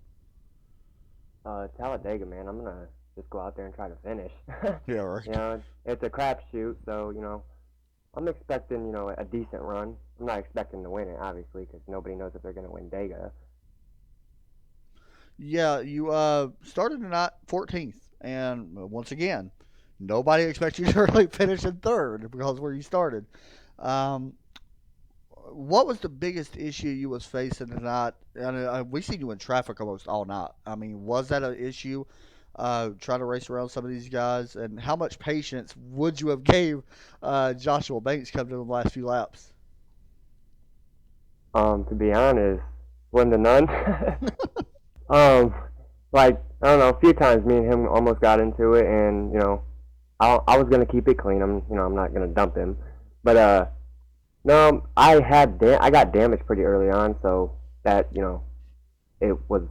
Speaker 12: Talladega, man. I'm gonna just go out there and try to finish.
Speaker 4: Yeah, right.
Speaker 12: It's a crapshoot, so I'm expecting a decent run. I'm not expecting to win it, obviously, because nobody knows if they're gonna win Dega.
Speaker 4: Yeah, you started tonight 14th. And once again, nobody expects you to really finish in 3rd because where you started. What was the biggest issue you was facing tonight? And we seen you in traffic almost all night. I mean, was that an issue trying to race around some of these guys? And how much patience would you have gave Joshua Banks coming to the last few laps?
Speaker 12: To be honest, one to none. I don't know, a few times me and him almost got into it, and I was gonna keep it clean. I'm not gonna dump him, but no, I got damaged pretty early on, so that it was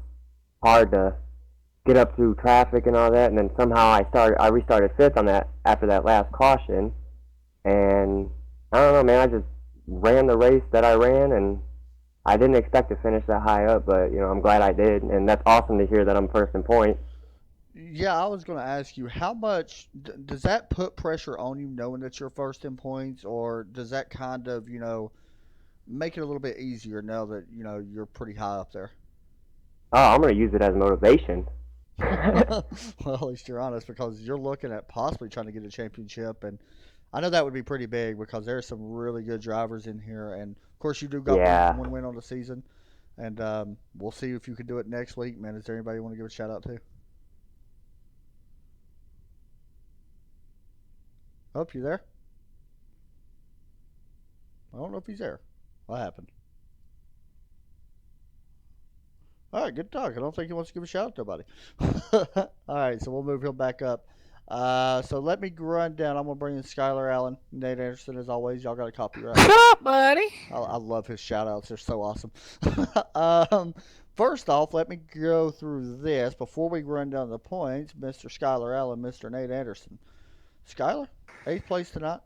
Speaker 12: hard to get up through traffic and all that, and then somehow I restarted 5th on that after that last caution, and I don't know, man, I just ran the race that I ran, and I didn't expect to finish that high up, but I'm glad I did, and that's awesome to hear that I'm first in points.
Speaker 4: Yeah, I was going to ask you, how much does that put pressure on you knowing that you're first in points, or does that kind of, make it a little bit easier now that, you're pretty high up there?
Speaker 12: Oh, I'm going to use it as motivation.
Speaker 4: Well, at least you're honest, because you're looking at possibly trying to get a championship, and I know that would be pretty big because there's some really good drivers in here, and of course you do got one win on the season, and we'll see if you can do it next week, man. Is there anybody you want to give a shout out to? Oh, you there? I don't know if he's there. What happened? All right, good talk. I don't think he wants to give a shout out to nobody. All right, so we'll move him back up. So let me run down. I'm going to bring in Skylar Allen, Nate Anderson, as always. Y'all got a copyright.
Speaker 6: What's up, buddy?
Speaker 4: I love his shout outs. They're so awesome. First off, let me go through this before we run down the points. Mr. Skylar Allen, Mr. Nate Anderson. Skylar, 8th place tonight.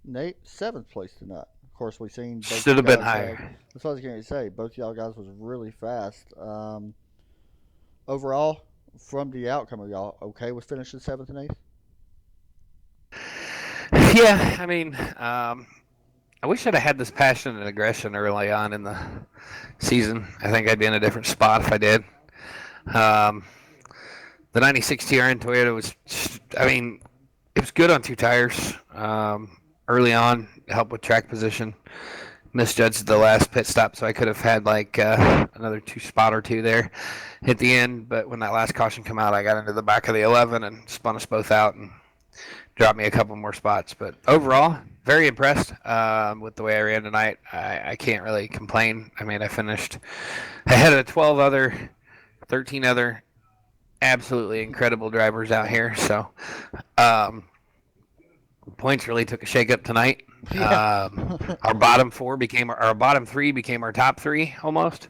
Speaker 4: Nate, 7th place tonight. course, we seen both
Speaker 9: Should have been
Speaker 4: guys
Speaker 9: higher.
Speaker 4: that's what I was going to say. Both of y'all guys was really fast. Overall, from the outcome, are y'all okay with finishing 7th and 8th?
Speaker 9: Yeah, I mean, I wish I'd have had this passion and aggression early on in the season. I think I'd be in a different spot if I did. The 96 TRN Toyota was, I mean, it was good on 2 tires. Early on, helped with track position. Misjudged the last pit stop, so I could have had like another 2 spot or 2 there at the end. But when that last caution came out, I got into the back of the 11 and spun us both out and dropped me a couple more spots. But overall, very impressed with the way I ran tonight. I can't really complain. I mean, I finished ahead of 13 other absolutely incredible drivers out here. So points really took a shake-up tonight.
Speaker 4: Yeah.
Speaker 9: Our bottom 3 became our top 3 almost,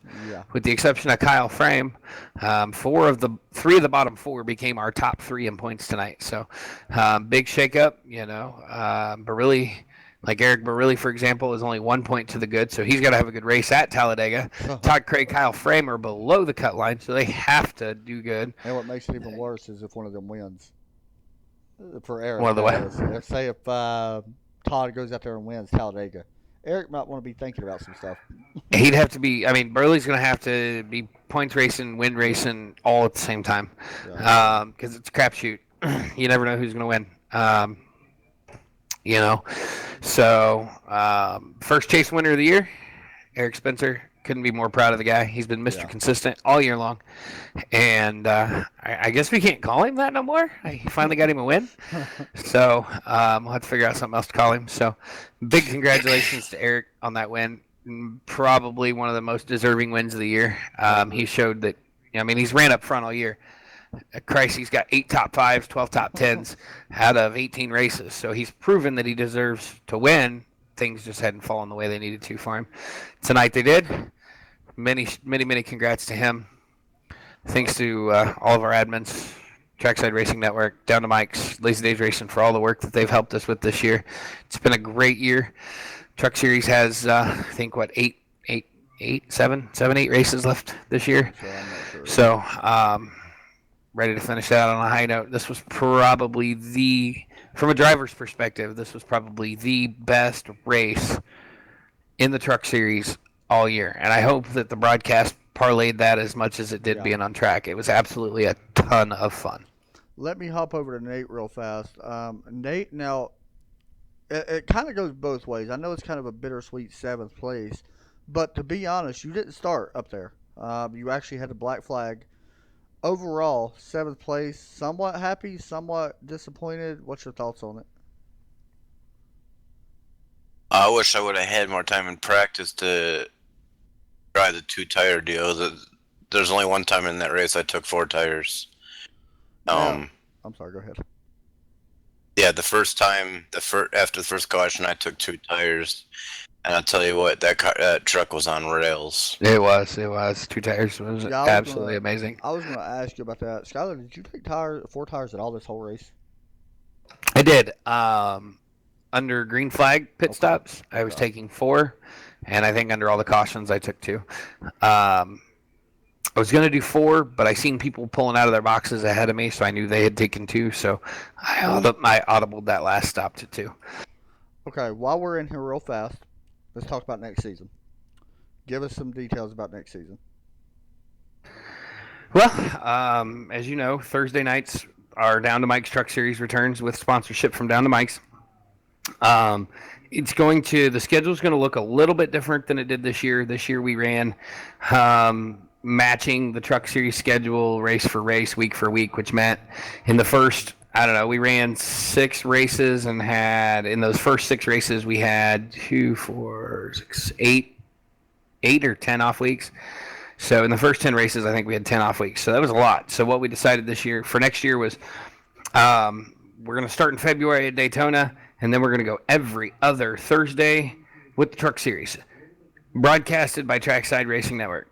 Speaker 9: with the exception of Kyle Frame. 3 of the bottom 4 became our top 3 in points tonight. So big shake-up, you know. Barilli, like Eric Barilli, for example, is only 1 point to the good, so he's got to have a good race at Talladega. Todd Craig, Kyle Frame are below the cut line, so they have to do good.
Speaker 4: And what makes it even worse is if one of them wins. For Eric,
Speaker 9: One of the what?
Speaker 4: Say if Todd goes out there and wins Talladega, Eric might want to be thinking about some stuff.
Speaker 9: He'd have to be. I mean, Burley's going to have to be points racing, win racing, all at the same time, because it's a crapshoot. You never know who's going to win. You know, so first chase winner of the year, Eric Spencer. Couldn't be more proud of the guy. He's been Mr. Consistent all year long, and I guess we can't call him that no more. I finally got him a win, so we'll have to figure out something else to call him. So, big congratulations to Eric on that win. Probably one of the most deserving wins of the year. He showed that. I mean, he's ran up front all year. Christ, he's got 8 top 5s, 12 top 10s out of 18 races. So he's proven that he deserves to win. Things just hadn't fallen the way they needed to for him. Tonight they did. Many congrats to him. Thanks to all of our admins, Trackside Racing Network, Down to Mike's, Lazy Days Racing for all the work that they've helped us with this year. It's been a great year. Truck Series has, I think, 8 races left this year. So, ready to finish that on a high note. This was probably from a driver's perspective, this was probably the best race in the Truck Series all year. And I hope that the broadcast parlayed that as much as it did being on track. It was absolutely a ton of fun.
Speaker 4: Let me hop over to Nate real fast. Nate, now, it kind of goes both ways. I know it's kind of a bittersweet 7th place, but to be honest, you didn't start up there. You actually had a black flag. Overall, 7th place, somewhat happy, somewhat disappointed. What's your thoughts on it?
Speaker 5: I wish I would have had more time in practice to try the 2-tire deal. There's only one time in that race I took 4 tires.
Speaker 4: I'm sorry, go ahead.
Speaker 5: Yeah, the first time, after the first caution, I took 2 tires. And I'll tell you what, that truck was on rails.
Speaker 9: It was. 2 tires was absolutely amazing.
Speaker 4: I was going to ask you about that. Skylar, did you take 4 tires at all this whole race?
Speaker 9: I did. Under green flag pit stops, I was taking 4. And I think under all the cautions, I took 2. I was going to do 4, but I seen people pulling out of their boxes ahead of me, so I knew they had taken 2. So I audibled that last stop to 2.
Speaker 4: Okay, while we're in here real fast, let's talk about next season. Give us some details about next season.
Speaker 9: Well, as you know, Thursday nights are Down to Mike's Truck Series returns with sponsorship from Down to Mike's. The schedule's going to look a little bit different than it did this year. This year we ran matching the Truck Series schedule race for race, week for week, which meant in the first, we ran 6 races and in those first 6 races, we had 2, 4, 6, 8 or 10 off weeks. So in the first 10 races, I think we had 10 off weeks. So that was a lot. So what we decided for next year was we're going to start in February at Daytona, and then we're going to go every other Thursday with the Truck Series, broadcasted by Trackside Racing Network.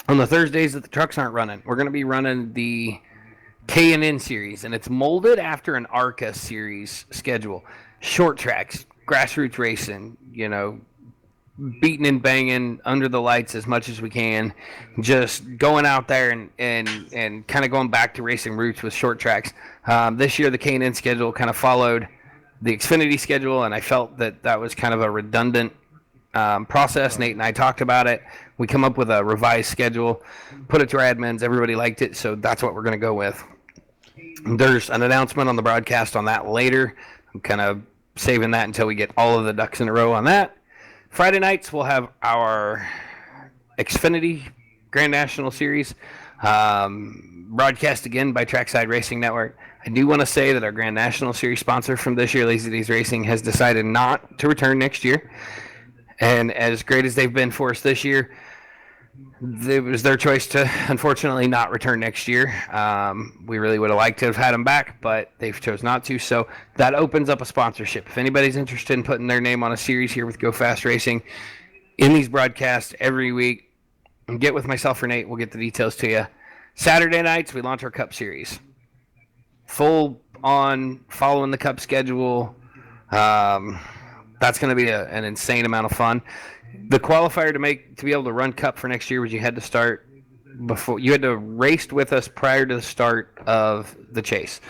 Speaker 9: On the Thursdays that the trucks aren't running, we're going to be running the K&N series, and it's molded after an ARCA series schedule. Short tracks, grassroots racing, beating and banging under the lights as much as we can, just going out there and kind of going back to racing roots with short tracks. This year the K&N schedule kind of followed the Xfinity schedule, and I felt that was kind of a redundant process. Nate and I talked about it. We come up with a revised schedule, put it to our admins. Everybody liked it, so that's what we're going to go with. There's an announcement on the broadcast on that later. I'm kind of saving that until we get all of the ducks in a row on that. Friday nights, we'll have our Xfinity Grand National Series, broadcast again by Trackside Racing Network. I do want to say that our Grand National Series sponsor from this year, Lazy Days Racing, has decided not to return next year. And as great as they've been for us this year, it was their choice to, unfortunately, not return next year. We really would have liked to have had them back, but they've chose not to. So that opens up a sponsorship. If anybody's interested in putting their name on a series here with Go Fast Racing in these broadcasts every week, get with myself or Nate. We'll get the details to you. Saturday nights, we launch our Cup Series. Full on following the Cup schedule. That's going to be an insane amount of fun. The qualifier to be able to run Cup for next year was you had to race with us prior to the start of the chase.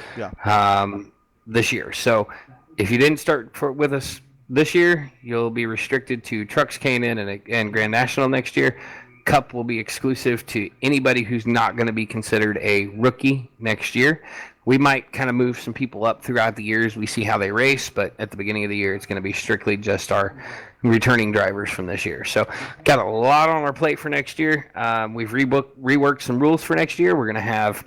Speaker 9: This year. So if you didn't start with us this year, you'll be restricted to Trucks, K&N, and Grand National next year. Cup will be exclusive to anybody who's not going to be considered a rookie next year. We might kind of move some people up throughout the years. We see how they race, but at the beginning of the year, it's going to be strictly just our returning drivers from this year. So got a lot on our plate for next year. We've reworked some rules for next year. We're going to have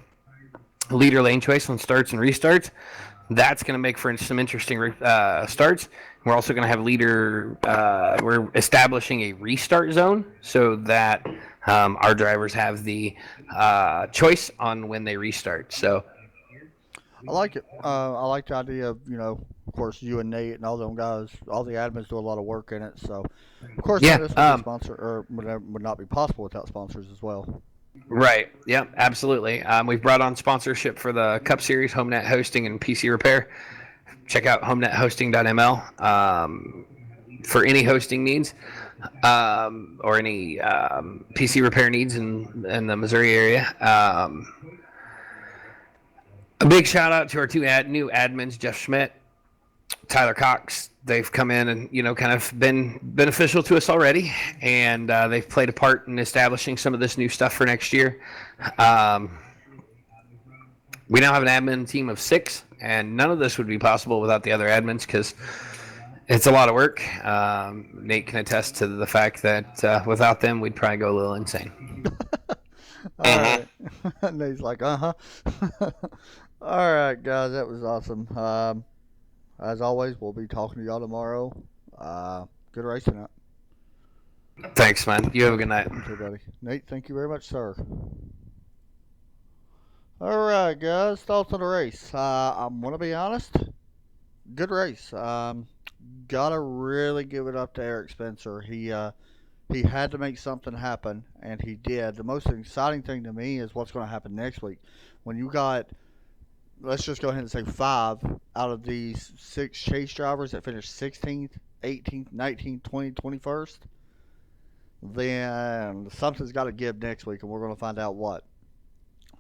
Speaker 9: leader lane choice on starts and restarts. That's going to make for some interesting starts. We're also going to have we're establishing a restart zone so that our drivers have the choice on when they restart. So
Speaker 4: I like it. I like the idea of, of course, you and Nate and all them guys, all the admins do a lot of work in it. So, of course, this would be sponsor, or would not be possible without sponsors as well.
Speaker 9: Right. Yep. Absolutely. We've brought on sponsorship for the Cup Series, HomeNet Hosting, and PC Repair. Check out homenethosting.ml for any hosting needs or any PC repair needs in the Missouri area. A big shout out to our two new admins, Jeff Schmidt, Tyler Cox. They've come in and, kind of been beneficial to us already, and they've played a part in establishing some of this new stuff for next year. We now have an admin team of 6, and none of this would be possible without the other admins because it's a lot of work. Nate can attest to the fact that without them, we'd probably go a little insane.
Speaker 4: All right. Nate's like, All right, guys, that was awesome. As always, we'll be talking to y'all tomorrow. Good race tonight.
Speaker 9: Thanks, man. You have a good night.
Speaker 4: You too, buddy. Nate, thank you very much, sir. All right, guys, thoughts on the race. I'm going to be honest. Good race. Gotta really give it up to Eric Spencer. He had to make something happen, and he did. The most exciting thing to me is what's going to happen next week. When you got, let's just go ahead and say 5 out of these 6 chase drivers that finished 16th, 18th, 19th, 20th, 21st, then something's got to give next week, and we're going to find out what.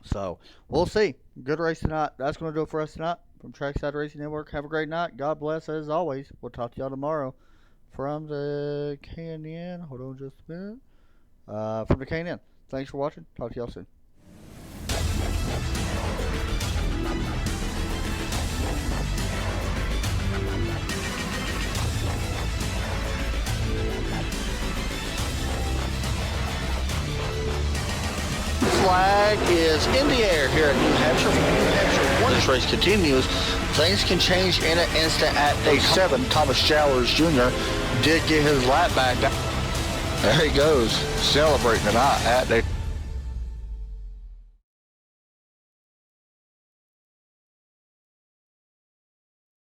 Speaker 4: So, we'll see. Good race tonight. That's going to do it for us tonight from Trackside Racing Network. Have a great night. God bless, as always. We'll talk to y'all tomorrow from the K&N. Hold on just a minute. From the K&N. Thanks for watching. Talk to y'all soon. Flag is in the air here at New Hampshire. Once this race continues, things can change in an instant at day 7. Thomas Showers Jr. did get his lap back. There he goes, celebrating tonight at day